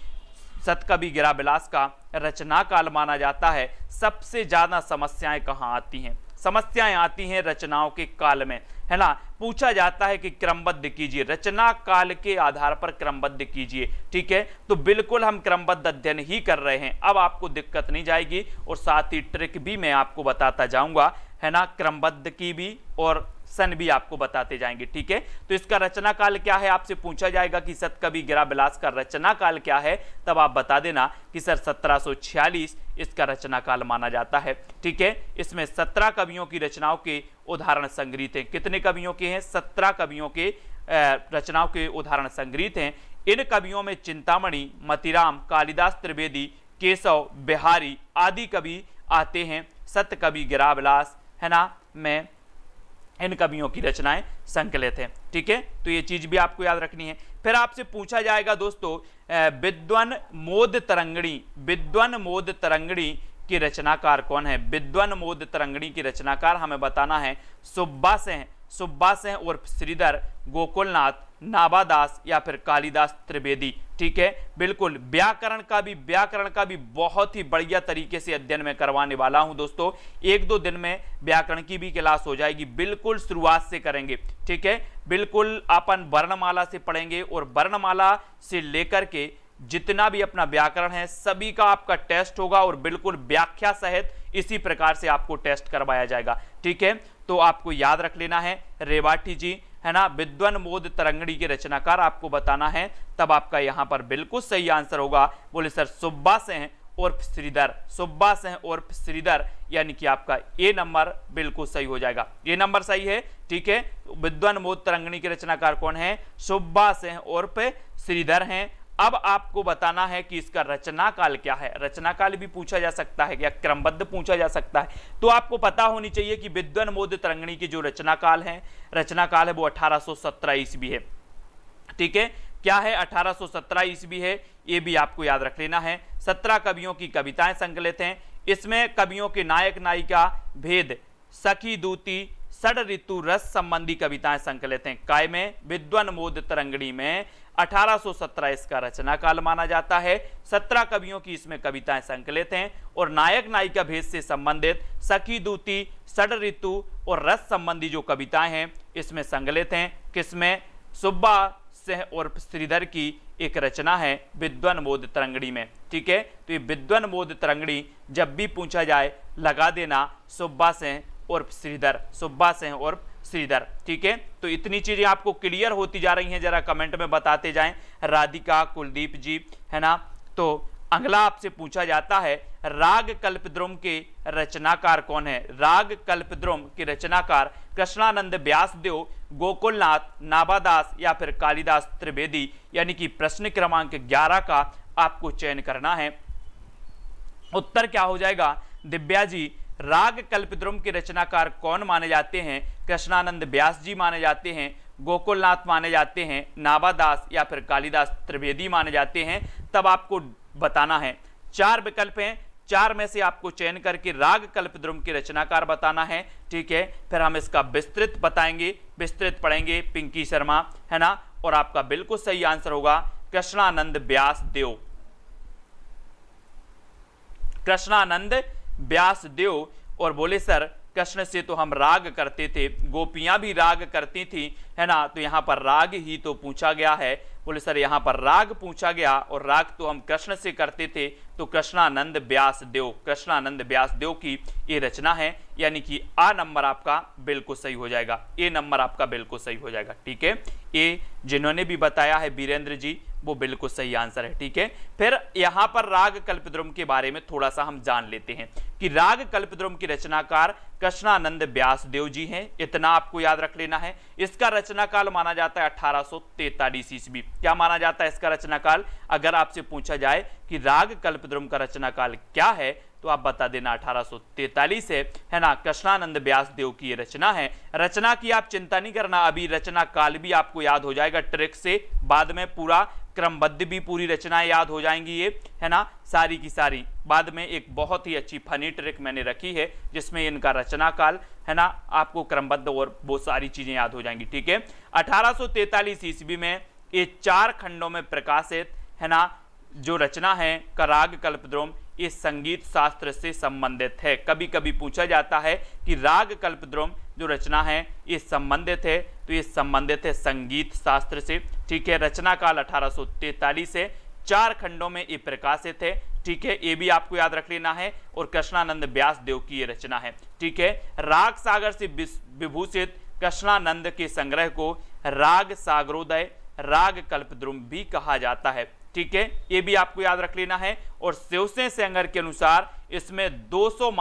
सतकवि गिराबिलास का रचना काल माना जाता है। सबसे ज्यादा समस्याएं कहां आती हैं, समस्याएं आती हैं रचनाओं के काल में, है ना। पूछा जाता है कि क्रमबद्ध कीजिए, रचना काल के आधार पर क्रमबद्ध कीजिए, ठीक है। तो बिल्कुल हम क्रमबद्ध अध्ययन ही कर रहे हैं, अब आपको दिक्कत नहीं जाएगी। और साथ ही ट्रिक भी मैं आपको बताता जाऊंगा है ना, क्रमबद्ध की भी और सन भी आपको बताते जाएंगे। ठीक है, तो इसका रचना काल क्या है, आपसे पूछा जाएगा कि सतकवि गिराबिलास का रचना काल क्या है, तब आप बता देना कि सर 1746 इसका रचना काल माना जाता है। ठीक है, इसमें 17 कवियों की रचनाओं के उदाहरण संग्रहित हैं। कितने कवियों के हैं, 17 कवियों के रचनाओं के उदाहरण संग्रहित हैं। इन कवियों में चिंतामणि, मतीराम, कालिदास त्रिवेदी, केशव, बिहारी आदि कवि आते हैं। सतकवि गिराबिलास, है ना, में इन कवियों की रचनाएं संकलित हैं। ठीक है, तो ये चीज भी आपको याद रखनी है। फिर आपसे पूछा जाएगा दोस्तों विद्वन मोद तरंगिणी, विद्वन मोद तरंगिणी की रचनाकार कौन है। विद्वन मोद तरंगिणी की रचनाकार हमें बताना है सुब्बा सिंह, सुब्बा सिंह उर्फ श्रीधर, गोकुलनाथ, नाबादास या फिर कालिदास त्रिवेदी। ठीक है, बिल्कुल व्याकरण का भी बहुत ही बढ़िया तरीके से अध्ययन में करवाने वाला हूं दोस्तों। 1-2 दिन में व्याकरण की भी क्लास हो जाएगी, बिल्कुल शुरुआत से करेंगे। ठीक है, बिल्कुल अपन वर्णमाला से पढ़ेंगे और वर्णमाला से लेकर के जितना भी अपना व्याकरण है सभी का आपका टेस्ट होगा और बिल्कुल व्याख्या सहित इसी प्रकार से आपको टेस्ट करवाया जाएगा। ठीक है, तो आपको याद रख लेना है रेवाटी जी, है ना, विद्वन मोद तरंगिणी के रचनाकार आपको बताना है, तब आपका यहां पर बिल्कुल सही आंसर होगा। बोले सर सुब्बा सिंह उर्फ श्रीधर, सुब्बा सिंह उर्फ श्रीधर, यानी कि आपका ए नंबर बिल्कुल सही हो जाएगा। ए नंबर सही है। ठीक है, विद्वन मोद तरंगिणी के रचनाकार कौन है, सुब्बा सिंह उर्फ श्रीधर हैं। अब आपको बताना है कि इसका रचना काल क्या है। रचना काल भी पूछा जा सकता है या क्रमबद्ध पूछा जा सकता है, तो आपको पता होनी चाहिए कि विद्वन मोद तरंगिणी की जो रचना काल है वो 1817 ईस्वी है। ठीक है, क्या है, 1817 ईस्वी है, ये भी आपको याद रख लेना है। 17 कवियों की कविताएं संकलित हैं। इसमें कवियों के नायक नायिका भेद, सखी दूती, षड ऋतु रस संबंधी कविताएं संकलित हैं। काय में, विद्वन मोद तरंगिणी में 1817 इसका रचना काल माना जाता है। 17 कवियों की इसमें कविताएं संकलित हैं और नायक नायिका भेद से संबंधित सखी दूती, षड ऋतु और रस संबंधी जो कविताएं हैं इसमें संकलित हैं। किसमें, सुब्बा सिंह उर्फ श्रीधर की एक रचना है विद्वन मोद तरंगिणी में। ठीक है, तो ये विद्वन मोद तरंगिणी जब भी पूछा जाए लगा देना सुब्बा सिंह उर्फ श्रीधर, सुब्बा सिंह उर्फ श्रीधर। ठीक है, तो इतनी चीजें आपको क्लियर होती जा रही हैं, जरा कमेंट में बताते जाएं राधिका, कुलदीप जी, है ना। तो अगला आपसे पूछा जाता है राग कल्पद्रुम के रचनाकार कौन है। राग कल्पद्रुम के रचनाकार कृष्णानंद व्यासदेव, गोकुलनाथ, नाबादास या फिर कालिदास त्रिवेदी, यानी कि प्रश्न क्रमांक 11 का आपको चयन करना है। उत्तर क्या हो जाएगा दिव्या जी, राग कल्पद्रुम के रचनाकार कौन माने जाते हैं। कृष्णानंद व्यास जी माने जाते हैं, गोकुलनाथ माने जाते हैं, नाबादास या फिर कालिदास त्रिवेदी माने जाते हैं। तब आपको बताना है, 4 विकल्प हैं, 4 में से आपको चयन करके राग कल्पद्रुम के रचनाकार बताना है। ठीक है, फिर हम इसका विस्तृत बताएंगे, विस्तृत पढ़ेंगे पिंकी शर्मा, है ना, और आपका बिल्कुल सही आंसर होगा कृष्णानंद व्यासदेव, कृष्णानंद व्यासदेव। और बोले सर कृष्ण से तो हम राग करते थे, गोपियां भी राग करती थी, है ना, तो यहाँ पर राग ही तो पूछा गया है। बोले सर यहाँ पर राग पूछा गया और राग तो हम कृष्ण से करते थे, तो कृष्णानंद व्यासदेव, कृष्णानंद व्यासदेव की ये रचना है, यानी कि आ नंबर आपका बिल्कुल सही हो जाएगा, ए नंबर आपका बिल्कुल सही हो जाएगा। ठीक है, ए जिन्होंने भी बताया है वीरेंद्र जी, वो बिल्कुल सही आंसर है। ठीक है, फिर यहां पर राग कल्पद्रुम के बारे में थोड़ा सा हम जान लेते हैं कि राग कल्पद्रुम की रचनाकार कृष्णानंद व्यासदेव जी हैं, इतना आपको याद रख लेना है। इसका रचनाकाल माना जाता है 1843 ईस्वी। क्या माना जाता है इसका रचनाकाल। अगर आपसे पूछा जाए कि राग कल्पद्रुम का रचनाकाल क्या है, तो आप बता देना 1843 है ना। कृष्णानंद व्यासदेव की ये रचना है। रचना की आप चिंता नहीं करना, अभी रचना काल भी आपको याद हो जाएगा ट्रिक से, बाद में पूरा क्रमबद्ध भी पूरी रचनाएं याद हो जाएंगी ये, है ना, सारी की सारी। बाद में एक बहुत ही अच्छी फनी ट्रिक मैंने रखी है जिसमें इनका रचना काल, है ना, आपको क्रमबद्ध और वो सारी चीजें याद हो जाएंगी। ठीक है, 1843 ईस्वी में ये 4 खंडों में प्रकाशित, है ना, जो रचना है का राग कल्पद्रुम, ये संगीत शास्त्र से संबंधित है। कभी कभी पूछा जाता है कि राग कल्पद्रुम जो रचना है ये संबंधित है, तो ये संबंधित है संगीत शास्त्र से। ठीक है, रचना काल 1843 से 4 खंडों में ये प्रकाशित है। ठीक है, ये भी आपको याद रख लेना है। और कृष्णानंद व्यास देव की ये रचना है। ठीक है, राग सागर से विभूषित कृष्णानंद के संग्रह को राग सागरोदय, राग कल्पद्रुम भी कहा जाता है। ठीक है, ये भी आपको याद रख लेना है। और शिवसेन सेंगर के अनुसार इसमें 200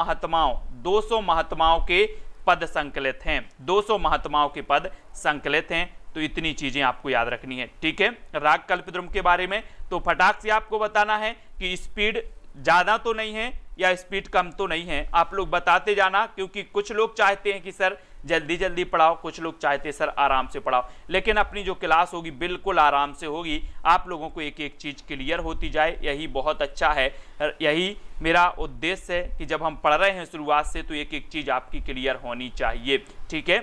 महात्माओं के पद संकलित हैं, 200 महात्माओं के पद संकलित हैं। तो इतनी चीजें आपको याद रखनी है। ठीक है, राग कल्पद्रुम के बारे में तो फटाक से आपको बताना है कि स्पीड ज्यादा तो नहीं है या स्पीड कम तो नहीं है, आप लोग बताते जाना, क्योंकि कुछ लोग चाहते हैं कि सर जल्दी जल्दी पढ़ाओ, कुछ लोग चाहते हैं सर आराम से पढ़ाओ। लेकिन अपनी जो क्लास होगी बिल्कुल आराम से होगी, आप लोगों को एक एक चीज क्लियर होती जाए, यही बहुत अच्छा है। यही मेरा उद्देश्य है कि जब हम पढ़ रहे हैं शुरुआत से तो एक एक चीज आपकी क्लियर होनी चाहिए। ठीक है,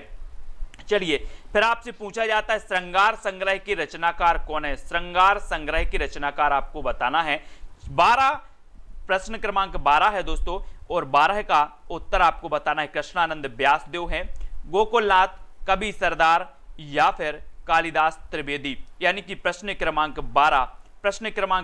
चलिए फिर आपसे पूछा जाता है श्रृंगार संग्रह के रचनाकार कौन है। श्रृंगार संग्रह के रचनाकार आपको बताना है। 12 प्रश्न क्रमांक 12 है दोस्तों, और 12 का उत्तर आपको बताना है कृष्णानंद व्यासदेव है, गोकुलनाथ, कवि सरदार या फिर कालिदास त्रिवेदी। यानी कि प्रश्न क्रमांक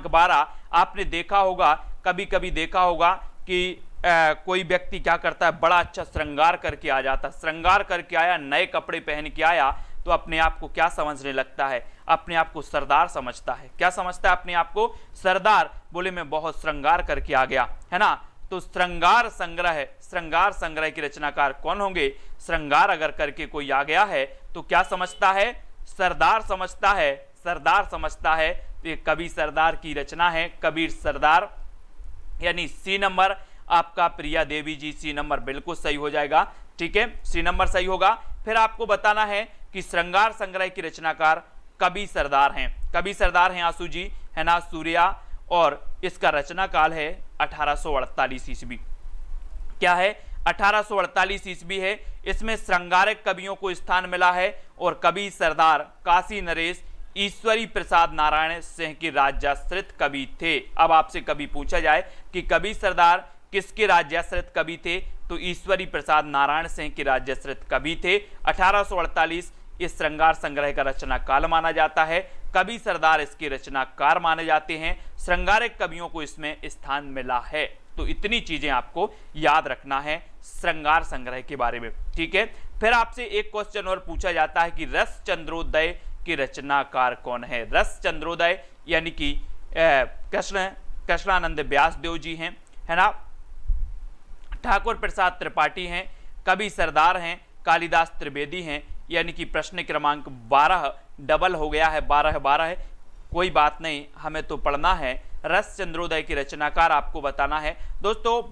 12 आपने देखा होगा, कभी कभी देखा होगा कि कोई व्यक्ति क्या करता है, बड़ा अच्छा श्रृंगार करके आ जाता है, श्रृंगार करके आया, नए कपड़े पहन के आया, तो अपने आप को क्या समझने लगता है, अपने आप को सरदार समझता है। क्या समझता है अपने आप को? सरदार। बोले मैं बहुत श्रृंगार करके आ गया, है ना। तो श्रृंगार संग्रह के रचनाकार कौन होंगे? श्रृंगार अगर करके कोई आ गया है तो क्या समझता है? सरदार समझता है, सरदार समझता है। तो ये कवि सरदार की रचना है, कबीर सरदार। यानी सी नंबर आपका प्रिया देवी जी, सी नंबर बिल्कुल सही हो जाएगा। ठीक है, सी नंबर सही होगा। फिर आपको बताना है कि श्रृंगार संग्रह की रचनाकार कवि सरदार हैं, कवि सरदार हैं आंसू जी, है ना, सूर्या। और इसका रचना काल है 1848 ईस्वी। क्या है? 1848 ईस्वी है। इसमें श्रृंगारक कवियों को स्थान मिला है और कवि सरदार काशी नरेश ईश्वरी प्रसाद नारायण सिंह के राज्याश्रित कवि थे। अब आपसे कभी पूछा जाए कि कवि सरदार किसके राज्याश्रित कवि थे, तो ईश्वरी प्रसाद नारायण सिंह के राज्याश्रित कवि थे। 1848 इस श्रृंगार संग्रह का रचना काल माना जाता है, कवि सरदार इसके रचनाकार माने जाते हैं, श्रृंगारक कवियों को इसमें स्थान मिला है। तो इतनी चीजें आपको याद रखना है श्रृंगार संग्रह के बारे में। ठीक है, फिर आपसे एक क्वेश्चन और पूछा जाता है कि रस चंद्रोदय के रचनाकार कौन है। रस चंद्रोदय यानी कि कृष्णानंद व्यासदेव जी हैं, है ना, ठाकुर प्रसाद त्रिपाठी हैं, कवि सरदार हैं, कालिदास त्रिवेदी हैं। यानी कि प्रश्न क्रमांक 12 डबल हो गया है, 12 है, कोई बात नहीं, हमें तो पढ़ना है। रस चंद्रोदय की रचनाकार आपको बताना है। दोस्तों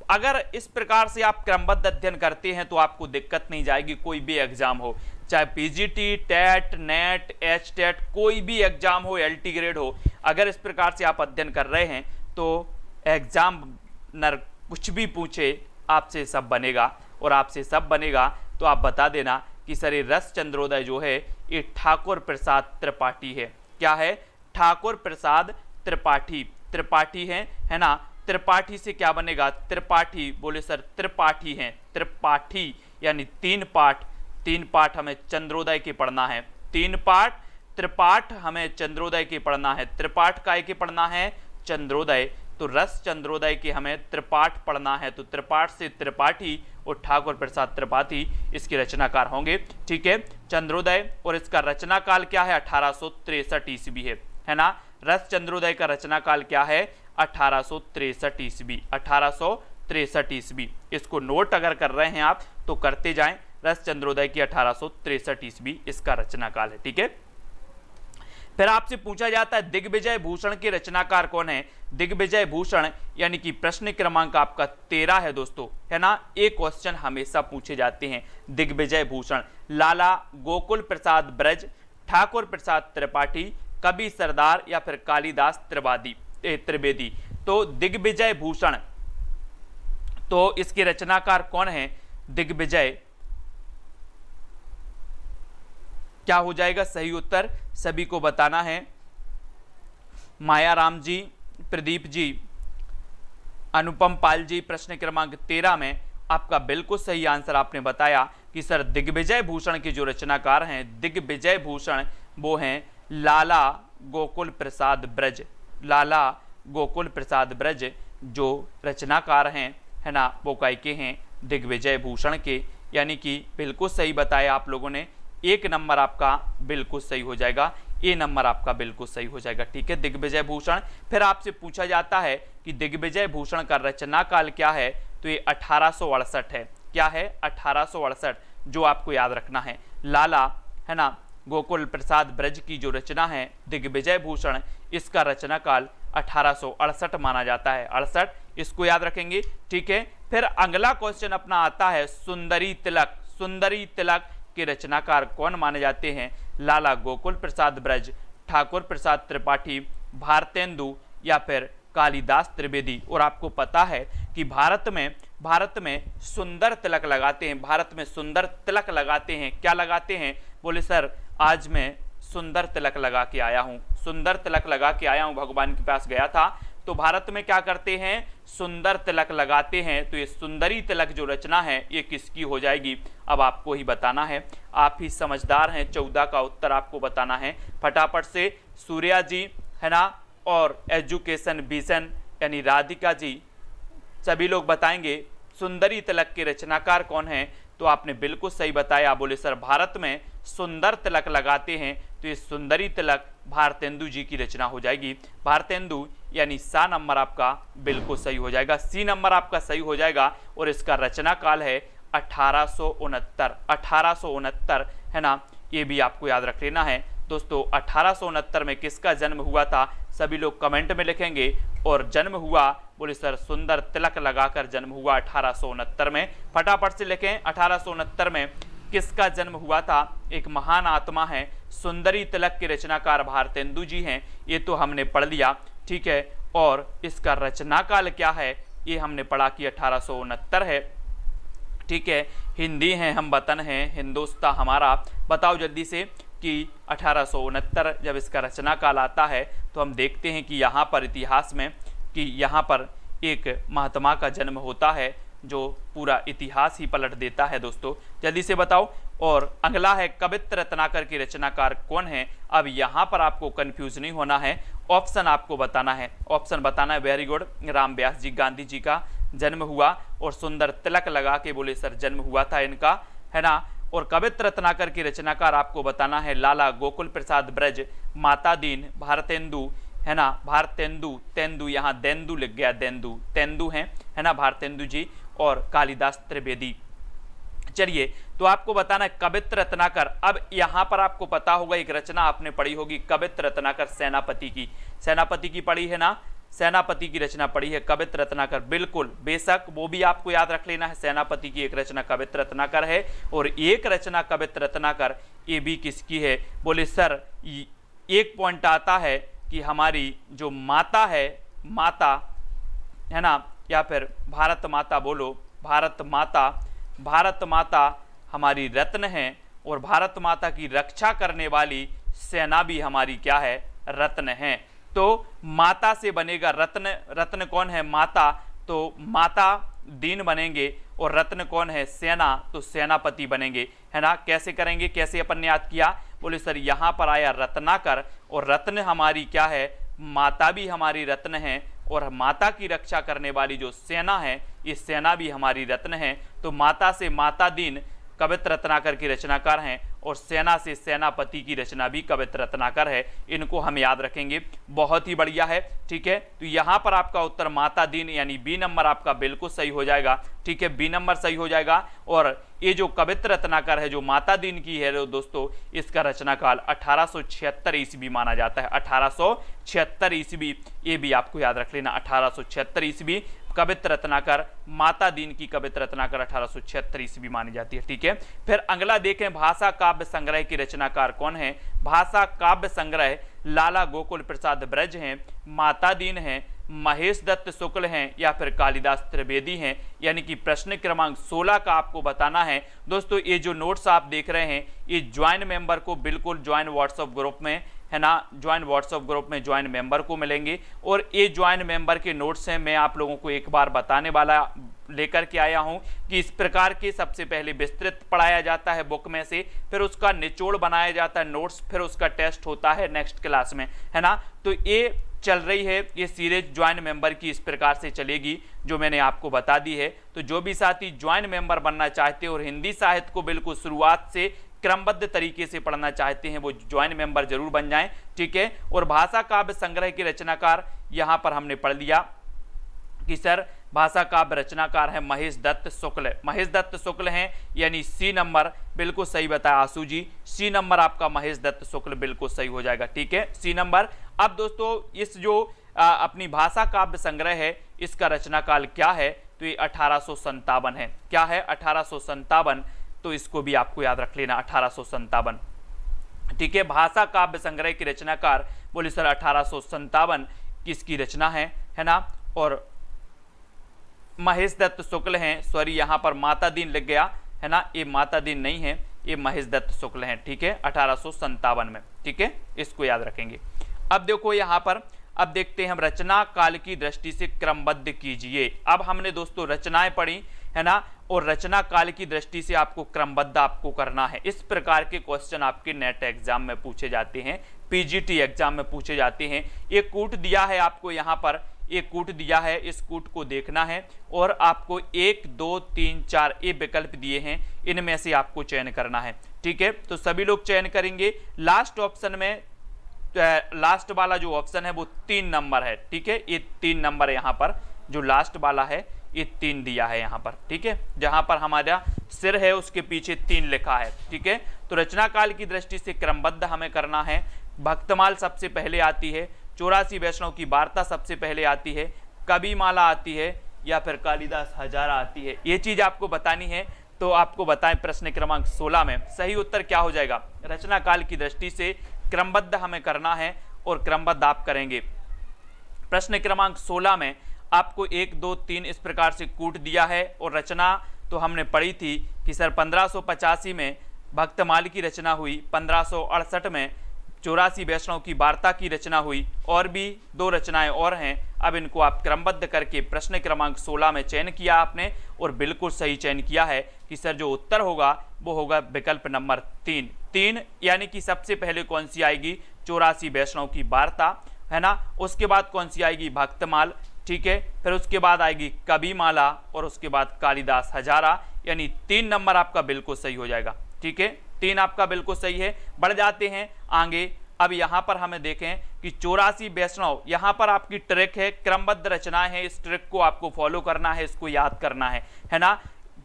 अगर इस प्रकार से आप क्रमबद्ध अध्ययन करते हैं तो आपको दिक्कत नहीं जाएगी, कोई भी एग्जाम हो, चाहे PGT, TET, NET, H TET, कोई भी एग्जाम हो, एलटी ग्रेड हो, अगर इस प्रकार से आप अध्ययन कर रहे हैं तो एग्जाम नर कुछ भी पूछे आपसे सब बनेगा। और आपसे सब बनेगा तो आप बता देना कि सर ये रस चंद्रोदय जो है ये ठाकुर प्रसाद त्रिपाठी है। क्या है? ठाकुर प्रसाद त्रिपाठी, त्रिपाठी है ना। त्रिपाठी से क्या बनेगा? त्रिपाठी। बोले सर त्रिपाठी हैं, त्रिपाठी यानी 3 पाठ, 3 पाठ हमें चंद्रोदय के पढ़ना है, 3 पाठ, त्रिपाठ हमें चंद्रोदय के पढ़ना है। त्रिपाठ काय के पढ़ना है? चंद्रोदय। तो रस चंद्रोदय के हमें त्रिपाठ पढ़ना है, तो त्रिपाठ से त्रिपाठी और ठाकुर प्रसाद त्रिपाठी इसके रचनाकार होंगे। ठीक है, चंद्रोदय। और इसका रचना काल क्या है? 1863 ईस्वी है ना। रस चंद्रोदय का रचना काल क्या है? 1863 ईस्वी, 1863 ईस्वी। इसको नोट अगर कर रहे हैं आप तो करते जाएं। रस चंद्रोदय की 1863 ईस्वी इसका रचना काल है। ठीक है, फिर आपसे पूछा जाता है दिग्विजय भूषण के रचनाकार कौन है। दिग्विजय भूषण यानी कि प्रश्न क्रमांक आपका 13 है दोस्तों, है ना। एक क्वेश्चन हमेशा पूछे जाते हैं, दिग्विजय भूषण, लाला गोकुल प्रसाद ब्रज, ठाकुर प्रसाद त्रिपाठी, कवि सरदार या फिर कालिदास त्रिवेदी। तो दिग्विजय भूषण, तो इसके रचनाकार कौन है? दिग्विजय। क्या हो जाएगा सही उत्तर? सभी को बताना है। मायाराम जी, प्रदीप जी, अनुपम पाल जी, प्रश्न क्रमांक 13 में आपका बिल्कुल सही आंसर आपने बताया कि सर दिग्विजय भूषण के जो रचनाकार हैं, दिग्विजय भूषण वो हैं लाला गोकुल प्रसाद ब्रज, लाला गोकुल प्रसाद ब्रज जो रचनाकार हैं, है ना, वो काय के हैं, दिग्विजय भूषण के, यानी कि बिल्कुल सही बताया आप लोगों ने। 1 नंबर आपका बिल्कुल सही हो जाएगा, ए नंबर आपका बिल्कुल सही हो जाएगा, ठीक है, दिग्विजय भूषण। फिर आपसे पूछा जाता है कि दिग्विजय भूषण का रचना काल क्या है, तो ये 1868 है। क्या है? 1868, जो आपको याद रखना है। लाला, है ना, गोकुल प्रसाद ब्रज की जो रचना है दिग्विजय भूषण, इसका रचना काल 1868 माना जाता है। 68, इसको याद रखेंगे, ठीक है। फिर अगला क्वेश्चन अपना आता है सुंदरी तिलक। सुंदरी तिलक के रचनाकार कौन माने जाते हैं? लाला गोकुल प्रसाद ब्रज, ठाकुर प्रसाद त्रिपाठी, भारतेंदु या फिर कालिदास त्रिवेदी। और आपको पता है कि भारत में सुंदर तिलक लगाते हैं, भारत में सुंदर तिलक लगाते हैं। क्या लगाते हैं? बोले सर आज मैं सुंदर तिलक लगा के आया हूँ, सुंदर तिलक लगा के आया हूँ, भगवान के पास गया था। तो भारत में क्या करते हैं? सुंदर तिलक लगाते हैं। तो ये सुंदरी तिलक जो रचना है ये किसकी हो जाएगी? अब आपको ही बताना है, आप ही समझदार हैं। 14 का उत्तर आपको बताना है फटाफट से। सूर्या जी, है ना, और एजुकेशन विजन यानी राधिका जी, सभी लोग बताएंगे सुंदरी तिलक के रचनाकार कौन है। तो आपने बिल्कुल सही बताया, बोले सर भारत में सुंदर तिलक लगाते हैं। तो ये सुंदरी तिलक भारतेंदु जी की रचना हो जाएगी। भारतेंदु यानी सा नंबर आपका बिल्कुल सही हो जाएगा, सी नंबर आपका सही हो जाएगा। और इसका रचना काल है 1869, 1869, है ना, ये भी आपको याद रख लेना है दोस्तों। 1869 में किसका जन्म हुआ था? सभी लोग कमेंट में लिखेंगे। और जन्म हुआ, बोले सर सुंदर तिलक लगाकर जन्म हुआ 1869 में। फटाफट से लिखें, 1869 में किसका जन्म हुआ था? एक महान आत्मा है, सुंदरी तिलक के रचनाकार भारतेंदु जी हैं। ये तो हमने पढ़ लिया, ठीक है। और इसका रचना काल क्या है ये हमने पढ़ा कि 1869 है, ठीक है। हिंदी हैं हम, वतन है हिंदुस्तान हमारा। बताओ जल्दी से कि 1869 जब इसका रचना काल आता है तो हम देखते हैं कि यहाँ पर इतिहास में कि यहाँ पर एक महात्मा का जन्म होता है जो पूरा इतिहास ही पलट देता है दोस्तों। जल्दी से बताओ। और अगला है कवित्र रत्नाकर के रचनाकार कौन है? अब यहाँ पर आपको कंफ्यूज नहीं होना है, ऑप्शन आपको बताना है, ऑप्शन बताना है। वेरी गुड, राम व्यास जी, गांधी जी का जन्म हुआ और सुंदर तिलक लगा के बोले सर जन्म हुआ था इनका, है ना। और कवित्र रत्नाकर की रचनाकार आपको बताना है लाला गोकुल प्रसाद ब्रज, माता दीन, भारतेंदु, है ना, भारतेंदु, तेंदु, यहाँ देंदु लिख गया, देंदु, तेंदु हैं, है ना, भारतेंदु जी, और कालिदास त्रिवेदी। चलिए, तो आपको बताना है कवित्र रत्नाकर। अब यहाँ पर आपको पता होगा एक रचना आपने पढ़ी होगी कवित्र रत्नाकर, सेनापति की, सेनापति की पढ़ी है ना, सेनापति की रचना पढ़ी है कवित्र रत्नाकर, बिल्कुल बेशक वो भी आपको याद रख लेना है। सेनापति की एक रचना कवित्र रत्नाकर है और एक रचना कवित्र रत्नाकर ये भी किसकी है? बोले सर एक पॉइंट आता है कि हमारी जो माता है, माता, है ना, या फिर भारत माता बोलो, भारत माता, भारत माता हमारी रत्न है और भारत माता की रक्षा करने वाली सेना भी हमारी क्या है? रत्न है। तो माता से बनेगा रत्न, रत्न कौन है? माता, तो माता दीन बनेंगे और रत्न कौन है? सेना, तो सेनापति बनेंगे, है ना। कैसे करेंगे, कैसे अपन ने याद किया? बोले सर यहाँ पर आया रत्नाकर और रत्न हमारी क्या है? माता भी हमारी रत्न है और माता की रक्षा करने वाली जो सेना है ये सेना भी हमारी रत्न है। तो माता से माता दीन कवित्र रत्नाकर की रचनाकार हैं और सेना से सेनापति की रचना भी कवित्र रत्नाकर है। इनको हम याद रखेंगे, बहुत ही बढ़िया है, ठीक है। तो यहाँ पर आपका उत्तर माता दीन यानी बी नंबर आपका बिल्कुल सही हो जाएगा, ठीक है, बी नंबर सही हो जाएगा। और ये जो कवित्र रत्नाकर है जो माता दीन की है दोस्तों, इसका रचनाकाल 1876 ईस्वी माना जाता है, 1876 ईस्वी, ये भी आपको याद रख लेना, 1876 ईस्वी कवित्र रत्नाकर, माता दीन की कवित्र रत्नाकर 1876 ईस्वी मानी जाती है, ठीक है। फिर अगला देखें भाषा काव्य संग्रह की रचनाकार कौन है? भाषा काव्य संग्रह लाला गोकुल प्रसाद ब्रज हैं, माता दीन हैं, महेश दत्त शुक्ल हैं या फिर कालिदास त्रिवेदी हैं। यानी कि प्रश्न क्रमांक 16 का आपको बताना है दोस्तों। ये जो नोट्स आप देख रहे हैं ये ज्वाइन मेंबर को बिल्कुल ज्वाइन व्हाट्सएप ग्रुप में, है ना, ज्वाइन व्हाट्सएप ग्रुप में ज्वाइन मेंबर को मिलेंगे। और ये ज्वाइन मेंबर के नोट्स हैं, मैं आप लोगों को एक बार बताने वाला लेकर के आया हूं कि इस प्रकार के सबसे पहले विस्तृत पढ़ाया जाता है बुक में से, फिर उसका निचोड़ बनाया जाता है नोट्स, फिर उसका टेस्ट होता है नेक्स्ट क्लास में, है ना। तो ये चल रही है ये सीरीज ज्वाइंट मेंबर की इस प्रकार से चलेगी जो मैंने आपको बता दी है। तो जो भी साथी ज्वाइंट मेंबर बनना चाहते हैं और हिंदी साहित्य को बिल्कुल शुरुआत से क्रमबद्ध तरीके से पढ़ना चाहते हैं वो ज्वाइंट मेंबर जरूर बन जाएं, ठीक है। और भाषा काव्य संग्रह के रचनाकार यहाँ पर हमने पढ़ लिया कि सर भाषा काव्य रचनाकार है महेश दत्त शुक्ल। महेश दत्त शुक्ल हैं यानी सी नंबर बिल्कुल सही बताया आशु जी, सी नंबर आपका महेश दत्त शुक्ल बिल्कुल सही हो जाएगा, ठीक है, सी नंबर। अब दोस्तों इस जो अपनी भाषा काव्य संग्रह है इसका रचनाकाल क्या है, तो ये 1857 है। क्या है? 1857। तो इसको भी आपको याद रख लेना 1857, ठीक है। भाषा काव्य संग्रह की रचनाकार बोले सर 1857 किसकी रचना है ना। और महेश दत्त शुक्ल हैं, सॉरी यहाँ पर माता दीन लग गया है ना, ये माता दीन नहीं है, ये महेश दत्त शुक्ल हैं, ठीक है, 1857 में, ठीक है, इसको याद रखेंगे। अब देखो यहाँ पर, अब देखते हैं हम रचना काल की दृष्टि से क्रमबद्ध कीजिए। अब हमने दोस्तों रचनाएं पढ़ी है ना, और रचना काल की दृष्टि से आपको क्रमबद्ध आपको करना है। इस प्रकार के क्वेश्चन आपके नेट एग्जाम में पूछे जाते हैं, पीजीटी एग्जाम में पूछे जाते हैं। एक कूट दिया है आपको यहाँ पर, एक कूट दिया है, इस कूट को देखना है और आपको 1 2 3 4 ये विकल्प दिए हैं, इनमें से आपको चयन करना है, ठीक है। तो सभी लोग चयन करेंगे। लास्ट ऑप्शन में लास्ट वाला जो ऑप्शन है वो 3 नंबर है, ठीक है, ये 3 नंबर है यहाँ पर, जो लास्ट वाला है ये 3 दिया है यहाँ पर, ठीक है, जहाँ पर हमारा सिर है उसके पीछे 3 लिखा है, ठीक है। तो रचना काल की दृष्टि से क्रमबद्ध हमें करना है। भक्तमाल सबसे पहले आती है, 84 वैष्णव की वार्ता सबसे पहले आती है, कवि माला आती है या फिर कालिदास हजारा आती है, ये चीज आपको बतानी है। तो आपको बताएं प्रश्न क्रमांक 16 में सही उत्तर क्या हो जाएगा। रचना काल की दृष्टि से क्रमबद्ध हमें करना है और क्रमबद्ध आप करेंगे। प्रश्न क्रमांक 16 में आपको 1 2 3 इस प्रकार से कूट दिया है और रचना तो हमने पढ़ी थी कि सर 1585 में भक्तमाल की रचना हुई, 1568 में 84 वैष्णव की वार्ता की रचना हुई, और भी 2 रचनाएं और हैं। अब इनको आप क्रमबद्ध करके प्रश्न क्रमांक 16 में चयन किया आपने और बिल्कुल सही चयन किया है कि सर जो उत्तर होगा वो होगा विकल्प नंबर 3 यानी कि सबसे पहले कौन सी आएगी, 84 वैष्णव की वार्ता है ना, उसके बाद कौन सी आएगी, भक्तमाल, ठीक है, फिर उसके बाद आएगी कवि माला और उसके बाद कालिदास हजारा, यानी 3 नंबर आपका बिल्कुल सही हो जाएगा, ठीक है, 3 आपका बिल्कुल सही है। बढ़ जाते हैं आगे। अब यहाँ पर हमें देखें कि 84 वैष्णव, यहाँ पर आपकी ट्रैक है, क्रमबद्ध रचनाएं हैं, इस ट्रैक को आपको फॉलो करना है, इसको याद करना है ना,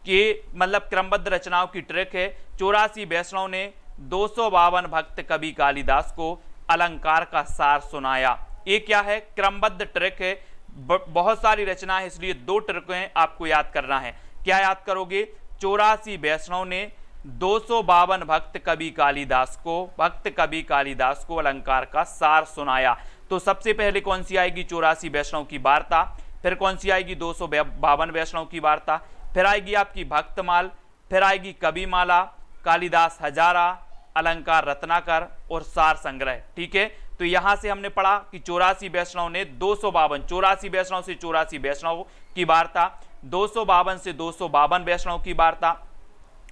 कि मतलब क्रमबद्ध रचनाओं की ट्रैक है। 84 वैष्णव ने 252 भक्त कवि कालिदास को अलंकार का सार सुनाया। ये क्या है, क्रमबद्ध ट्रैक है, बहुत सारी रचना है, इसलिए 2 ट्रैकें आपको याद करना है। क्या याद करोगे, 84 वैष्णव ने 252 भक्त कवि कालिदास को अलंकार का सार सुनाया। तो सबसे पहले कौन सी आएगी, 84 वैष्णव की वार्ता, फिर कौन सी आएगी, 252 वैष्णव की वार्ता, फिर आएगी आपकी भक्तमाल, फिर आएगी कवि माला, कालिदास हजारा, अलंकार रत्नाकर और सार संग्रह, ठीक है। तो यहां से हमने पढ़ा कि 84 वैष्णव ने 252, 84 वैष्णव से 84 वैष्णव की वार्ता, 252 से 252 वैष्णव की वार्ता,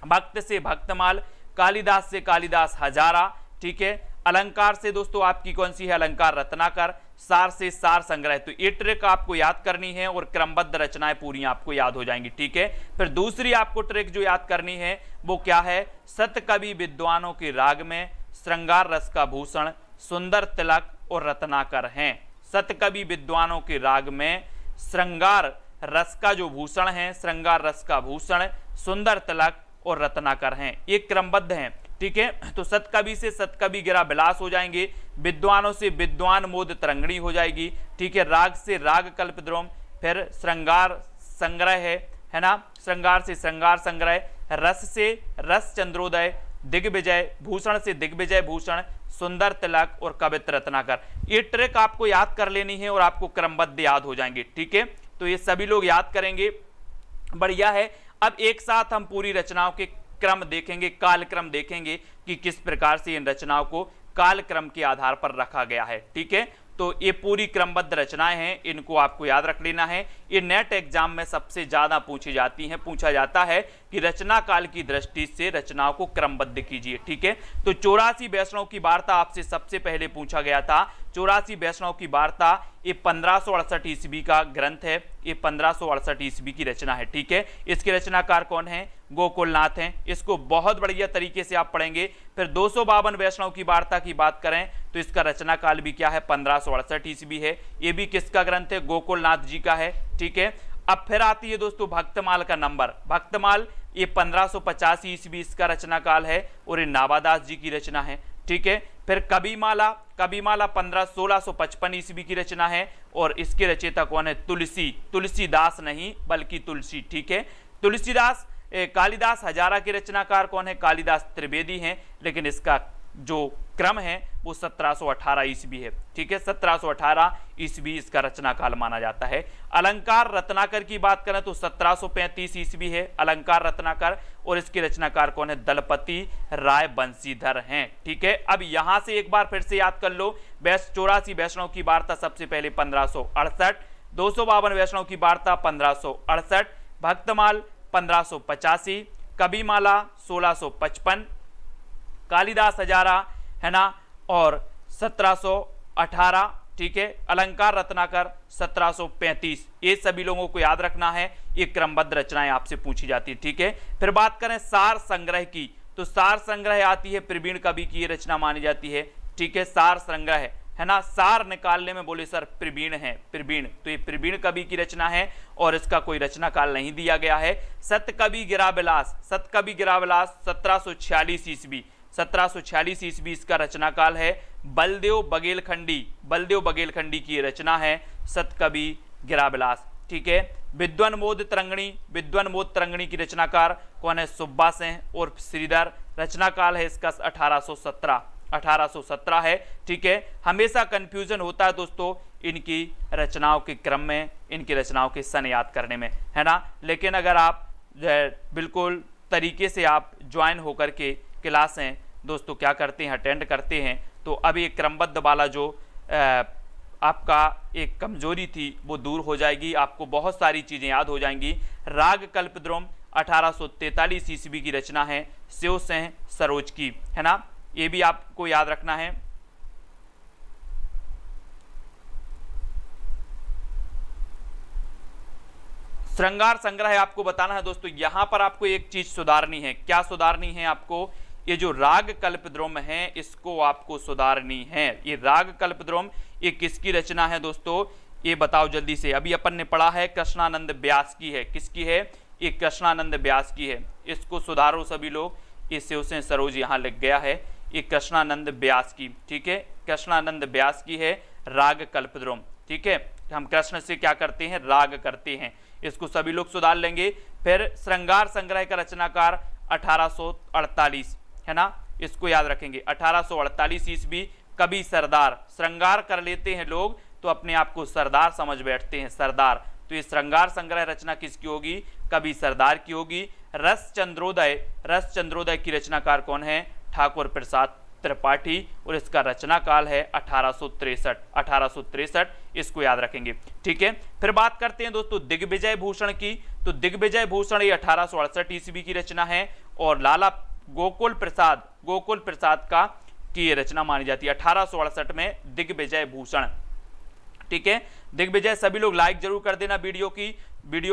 भक्त से भक्तमाल, कालिदास से कालिदास हजारा, ठीक है, अलंकार से दोस्तों आपकी कौन सी है, अलंकार रत्नाकर, सार से सार संग्रह। तो ये ट्रिक आपको याद करनी है और क्रमबद्ध रचनाएं पूरी आपको याद हो जाएंगी, ठीक है। फिर दूसरी आपको ट्रिक जो याद करनी है वो क्या है, सतकवि विद्वानों के राग में श्रृंगार रस का भूषण सुंदर तिलक और रत्नाकर हैं। सतकवि विद्वानों के राग में श्रृंगार रस का जो भूषण है, श्रृंगार रस का भूषण सुंदर तिलक और रत्नाकर हैं, ये क्रमबद्ध हैं, ठीक है। तो सतकवि से सतकवि गिरा बिलास हो जाएंगे, विद्वानों से विद्वान मोद तरंगणी हो जाएगी, ठीक है, राग से राग कल्पद्रोम, फिर श्रृंगार संग्रह है ना, श्रृंगार से श्रृंगार संग्रह, रस से रस चंद्रोदय, दिग्विजय, भूषण से दिग्विजय भूषण, सुंदर तिलक और कवित्र रत्नाकर। ये ट्रिक आपको याद कर लेनी है और आपको क्रमबद्ध याद हो जाएंगे, ठीक है। तो ये सभी लोग याद करेंगे, बढ़िया है। अब एक साथ हम पूरी रचनाओं के क्रम देखेंगे, कालक्रम देखेंगे कि किस प्रकार से इन रचनाओं को कालक्रम के आधार पर रखा गया है, ठीक है। तो ये पूरी क्रमबद्ध रचनाएं हैं, इनको आपको याद रख लेना है। ये नेट एग्जाम में सबसे ज्यादा पूछी जाती हैं। पूछा जाता है कि रचना काल की दृष्टि से रचनाओं को क्रमबद्ध कीजिए। ठीक है, तो 84 वैष्णव की वार्ता आपसे सबसे पहले पूछा गया था। 84 वैष्णव की वार्ता ये 1568 ईस्वी का ग्रंथ है, ये 1568 ईस्वी की रचना है। ठीक है, इसके रचनाकार कौन है? गोकुलनाथ हैं। इसको बहुत बढ़िया तरीके से आप पढ़ेंगे। फिर 252 वैष्णव की वार्ता की बात करें तो इसका रचना काल भी क्या है? 1568 ईस्वी है। ये भी किसका ग्रंथ है? गोकुलनाथ जी का है। ठीक है, अब फिर आती है दोस्तों भक्तमाल का नंबर। भक्तमाल ये 1585 ईस्वी इसका रचना काल है और ये नावादास जी की रचना है। ठीक है, फिर कविमाला 1655 ईस्वी की रचना है और इसके रचयिता कौन है? तुलसीदास नहीं बल्कि तुलसी। ठीक है, तुलसीदास। कालिदास हजारा के रचनाकार कौन है? कालिदास त्रिवेदी हैं, लेकिन इसका जो क्रम है वो 1718 ईस्वी है। ठीक है, 1718 ईस्वी इसका रचना काल माना जाता है। अलंकार रत्नाकर की बात करें तो 1735 ईस्वी है अलंकार रत्नाकर और इसके रचनाकार कौन है? दलपति राय बंशीधर हैं। ठीक है, अब यहां से एक बार फिर से याद कर लो। 84 वैष्णव की वार्ता सबसे पहले 1568, 252 वैष्णव की वार्ता 1568, भक्तमाल 1585, कविमाला 1655, कालिदास हजारा है ना और 1718। ठीक है, अलंकार रत्नाकर 1735। ये सभी लोगों को याद रखना है, ये क्रमबद्ध रचनाएं आपसे पूछी जाती है। ठीक है, फिर बात करें सार संग्रह की तो सार संग्रह आती है प्रवीण कवि की ये रचना मानी जाती है। ठीक है, सार संग्रह है ना, सार निकालने में बोले सर प्रवीण है, प्रवीण, तो ये प्रवीण कवि की रचना है और इसका कोई रचना काल नहीं दिया गया है। सतकवि गिराविलास 1746 ईस्वी, 1746 ईस्वी इसका रचना काल है। बलदेव बघेलखंडी की रचना है सतकवि गिराविलास। ठीक है, विद्वनमोद तरंगणी की रचनाकार कौन है? सुब्बा सेन और श्रीधर। रचना काल है इसका 1817 है। ठीक है, हमेशा कंफ्यूजन होता है दोस्तों इनकी रचनाओं के क्रम में, इनकी रचनाओं के सन याद करने में, है ना। लेकिन अगर आप बिल्कुल तरीके से आप ज्वाइन होकर के क्लासें दोस्तों क्या करते हैं, अटेंड करते हैं, तो अब ये क्रमबद्ध वाला जो आपका एक कमजोरी थी वो दूर हो जाएगी। आपको बहुत सारी चीजें याद हो जाएंगी। राग कल्पद्रुम 1843 ईस्वी की रचना है शिव सिंह सरोज की, है ना, ये भी आपको याद रखना है। श्रृंगार संग्रह आपको बताना है दोस्तों। यहां पर आपको एक चीज सुधारनी है। क्या सुधारनी है आपको? ये जो राग कल्पद्रुम है इसको आपको सुधारनी है। ये राग कल्पद्रुम ये किसकी रचना है दोस्तों? ये बताओ जल्दी से। अभी अपन ने पढ़ा है कृष्णानंद व्यास की है। किसकी है? ये कृष्णानंद व्यास की है। इसको सुधारो सभी लोग। ये शिव सिंह सरोज यहाँ लिख गया है, ये कृष्णानंद व्यास की। ठीक है, कृष्णानंद व्यास की है राग कल्पद्रुम। ठीक है, हम कृष्ण से क्या करते हैं? राग करते हैं। इसको सभी लोग सुधार लेंगे। फिर श्रृंगार संग्रह का रचनाकार 1848 है ना, इसको याद रखेंगे। 1848 ईस्वी कवि सरदार। श्रृंगार कर लेते हैं लोग तो अपने आप को सरदार समझ बैठते हैं, सरदार। तो ये श्रृंगार संग्रह रचना किसकी होगी? कवि सरदार की होगी। रस चंद्रोदय की रचनाकार कौन है? ठाकुर प्रसाद त्रिपाठी और इसका रचना काल है 1863। इसको याद रखेंगे। ठीक है, फिर बात करते हैं दोस्तों दिग्विजय भूषण की। तो दिग्विजय भूषण ये 1868 ईस्वी की रचना है और लाला गोकुल प्रसाद का की रचना मानी जाती है 1868 में दिग्विजय भूषण। ठीक है, दिग्विजय सभी लोग लाइक जरूर कर देना वीडियो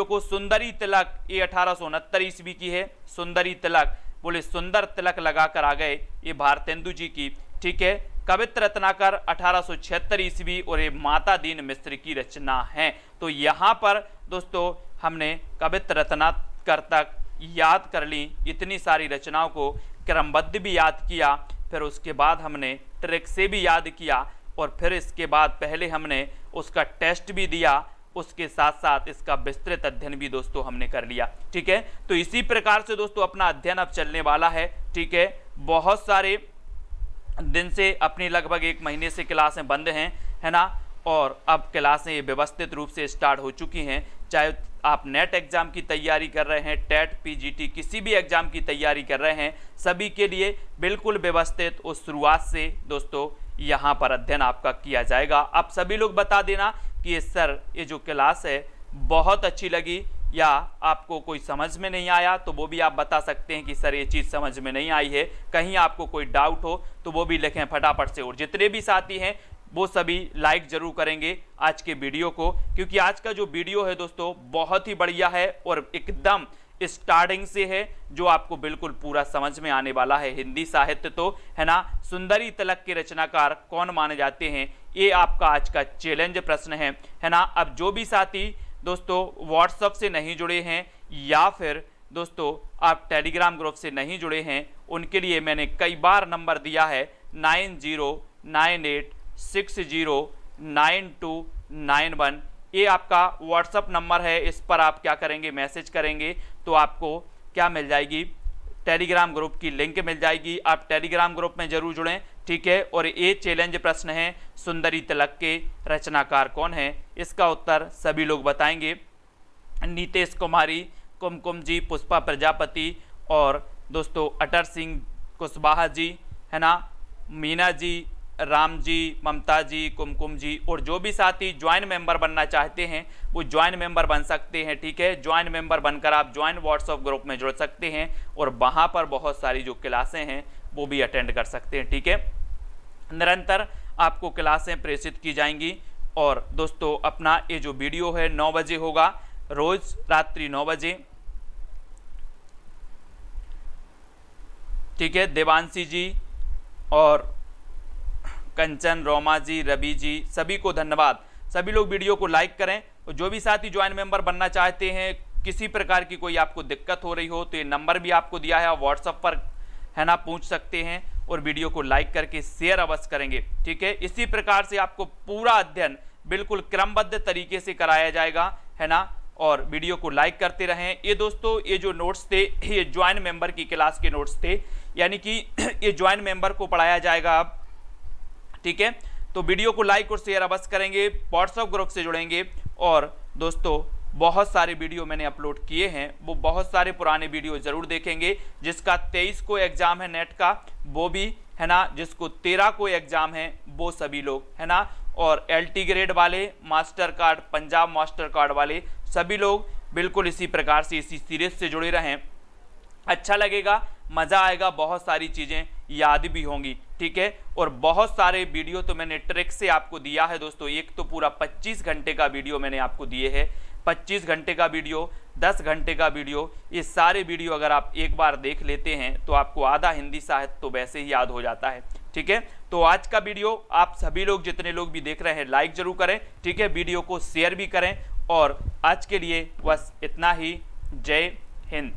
को। सुंदरी तिलक ये 1869 ईस्वी की है। सुंदरी तिलक बोले सुंदर तिलक लगाकर आ गए, ये भारतेंदु जी की। ठीक है, कवित्र रत्नाकर 1876 ईस्वी और ये माता दीन मिश्र की रचना है। तो यहाँ पर दोस्तों हमने कवित्र रत्नाकर तक याद कर ली, इतनी सारी रचनाओं को क्रमबद्ध भी याद किया, फिर उसके बाद हमने ट्रिक से भी याद किया और फिर इसके बाद पहले हमने उसका टेस्ट भी दिया, उसके साथ साथ इसका विस्तृत अध्ययन भी दोस्तों हमने कर लिया। ठीक है, तो इसी प्रकार से दोस्तों अपना अध्ययन अब चलने वाला है। ठीक है, बहुत सारे दिन से अपनी लगभग 1 महीने से क्लासें बंद हैं, है ना, और अब क्लासें व्यवस्थित रूप से स्टार्ट हो चुकी हैं। चाहे आप नेट एग्जाम की तैयारी कर रहे हैं, टेट पीजीटी किसी भी एग्जाम की तैयारी कर रहे हैं, सभी के लिए बिल्कुल व्यवस्थित और शुरुआत से दोस्तों यहाँ पर अध्ययन आपका किया जाएगा। आप सभी लोग बता देना कि सर ये जो क्लास है बहुत अच्छी लगी, या आपको कोई समझ में नहीं आया तो वो भी आप बता सकते हैं कि सर ये चीज़ समझ में नहीं आई है। कहीं आपको कोई डाउट हो तो वो भी लिखें फटाफट से। और जितने भी साथी हैं वो सभी लाइक जरूर करेंगे आज के वीडियो को, क्योंकि आज का जो वीडियो है दोस्तों बहुत ही बढ़िया है और एकदम स्टार्टिंग से है, जो आपको बिल्कुल पूरा समझ में आने वाला है। हिंदी साहित्य तो है ना, सुंदरी तलक के रचनाकार कौन माने जाते हैं, ये आपका आज का चैलेंज प्रश्न है ना। अब जो भी साथी दोस्तों व्हाट्सएप से नहीं जुड़े हैं या फिर दोस्तों आप टेलीग्राम ग्रुप से नहीं जुड़े हैं, उनके लिए मैंने कई बार नंबर दिया है 9098609291। ये आपका व्हाट्सएप नंबर है। इस पर आप क्या करेंगे, मैसेज करेंगे तो आपको क्या मिल जाएगी, टेलीग्राम ग्रुप की लिंक मिल जाएगी। आप टेलीग्राम ग्रुप में जरूर जुड़ें, ठीक है। और ये चैलेंज प्रश्न है, सुंदरी तलक के रचनाकार कौन है, इसका उत्तर सभी लोग बताएंगे। नीतेश कुमारी, कुमकुम जी, पुष्पा प्रजापति और दोस्तों अटर सिंह कुशवाहा जी, है ना, मीना जी, राम जी, ममता जी, कुमकुम जी। और जो भी साथी ज्वाइन मेंबर बनना चाहते हैं वो ज्वाइन मेंबर बन सकते हैं, ठीक है। ज्वाइन मेंबर बनकर आप ज्वाइन व्हाट्सएप ग्रुप में जुड़ सकते हैं और वहाँ पर बहुत सारी जो क्लासें हैं वो भी अटेंड कर सकते हैं, ठीक है। निरंतर आपको क्लासें प्रेषित की जाएंगी। और दोस्तों अपना ये जो वीडियो है 9 बजे होगा, रोज रात्रि 9 बजे, ठीक है। देवांशी जी और कंचन, रोमा जी, रवि जी, सभी को धन्यवाद। सभी लोग वीडियो को लाइक करें। और जो भी साथी ज्वाइन मेंबर बनना चाहते हैं, किसी प्रकार की कोई आपको दिक्कत हो रही हो तो ये नंबर भी आपको दिया है, व्हाट्सएप पर है ना पूछ सकते हैं। और वीडियो को लाइक करके शेयर अवश्य करेंगे, ठीक है। इसी प्रकार से आपको पूरा अध्ययन बिल्कुल क्रमबद्ध तरीके से कराया जाएगा, है ना। और वीडियो को लाइक करते रहें। ये दोस्तों ये जो नोट्स थे ये ज्वाइन मेंबर की क्लास के नोट्स थे, यानी कि ये ज्वाइन मेंबर को पढ़ाया जाएगा अब, ठीक है। तो वीडियो को लाइक और शेयर अवश्य करेंगे, व्हाट्सएप ग्रुप से जुड़ेंगे। और दोस्तों बहुत सारे वीडियो मैंने अपलोड किए हैं, वो बहुत सारे पुराने वीडियो जरूर देखेंगे। जिसका 23 को एग्जाम है नेट का वो भी, है ना, जिसको 13 को एग्जाम है वो सभी लोग, है ना। और LT ग्रेड वाले, master card, Punjab master card वाले सभी लोग बिल्कुल इसी प्रकार से इसी सीरीज से जुड़े रहें। अच्छा लगेगा, मज़ा आएगा, बहुत सारी चीज़ें याद भी होंगी, ठीक है। और बहुत सारे वीडियो तो मैंने ट्रिक से आपको दिया है दोस्तों। एक तो पूरा 25 घंटे का वीडियो मैंने आपको दिए है, 25 घंटे का वीडियो, 10 घंटे का वीडियो। ये सारे वीडियो अगर आप एक बार देख लेते हैं तो आपको आधा हिंदी साहित्य तो वैसे ही याद हो जाता है, ठीक है। तो आज का वीडियो आप सभी लोग जितने लोग भी देख रहे हैं लाइक जरूर करें, ठीक है। वीडियो को शेयर भी करें। और आज के लिए बस इतना ही। जय हिंद।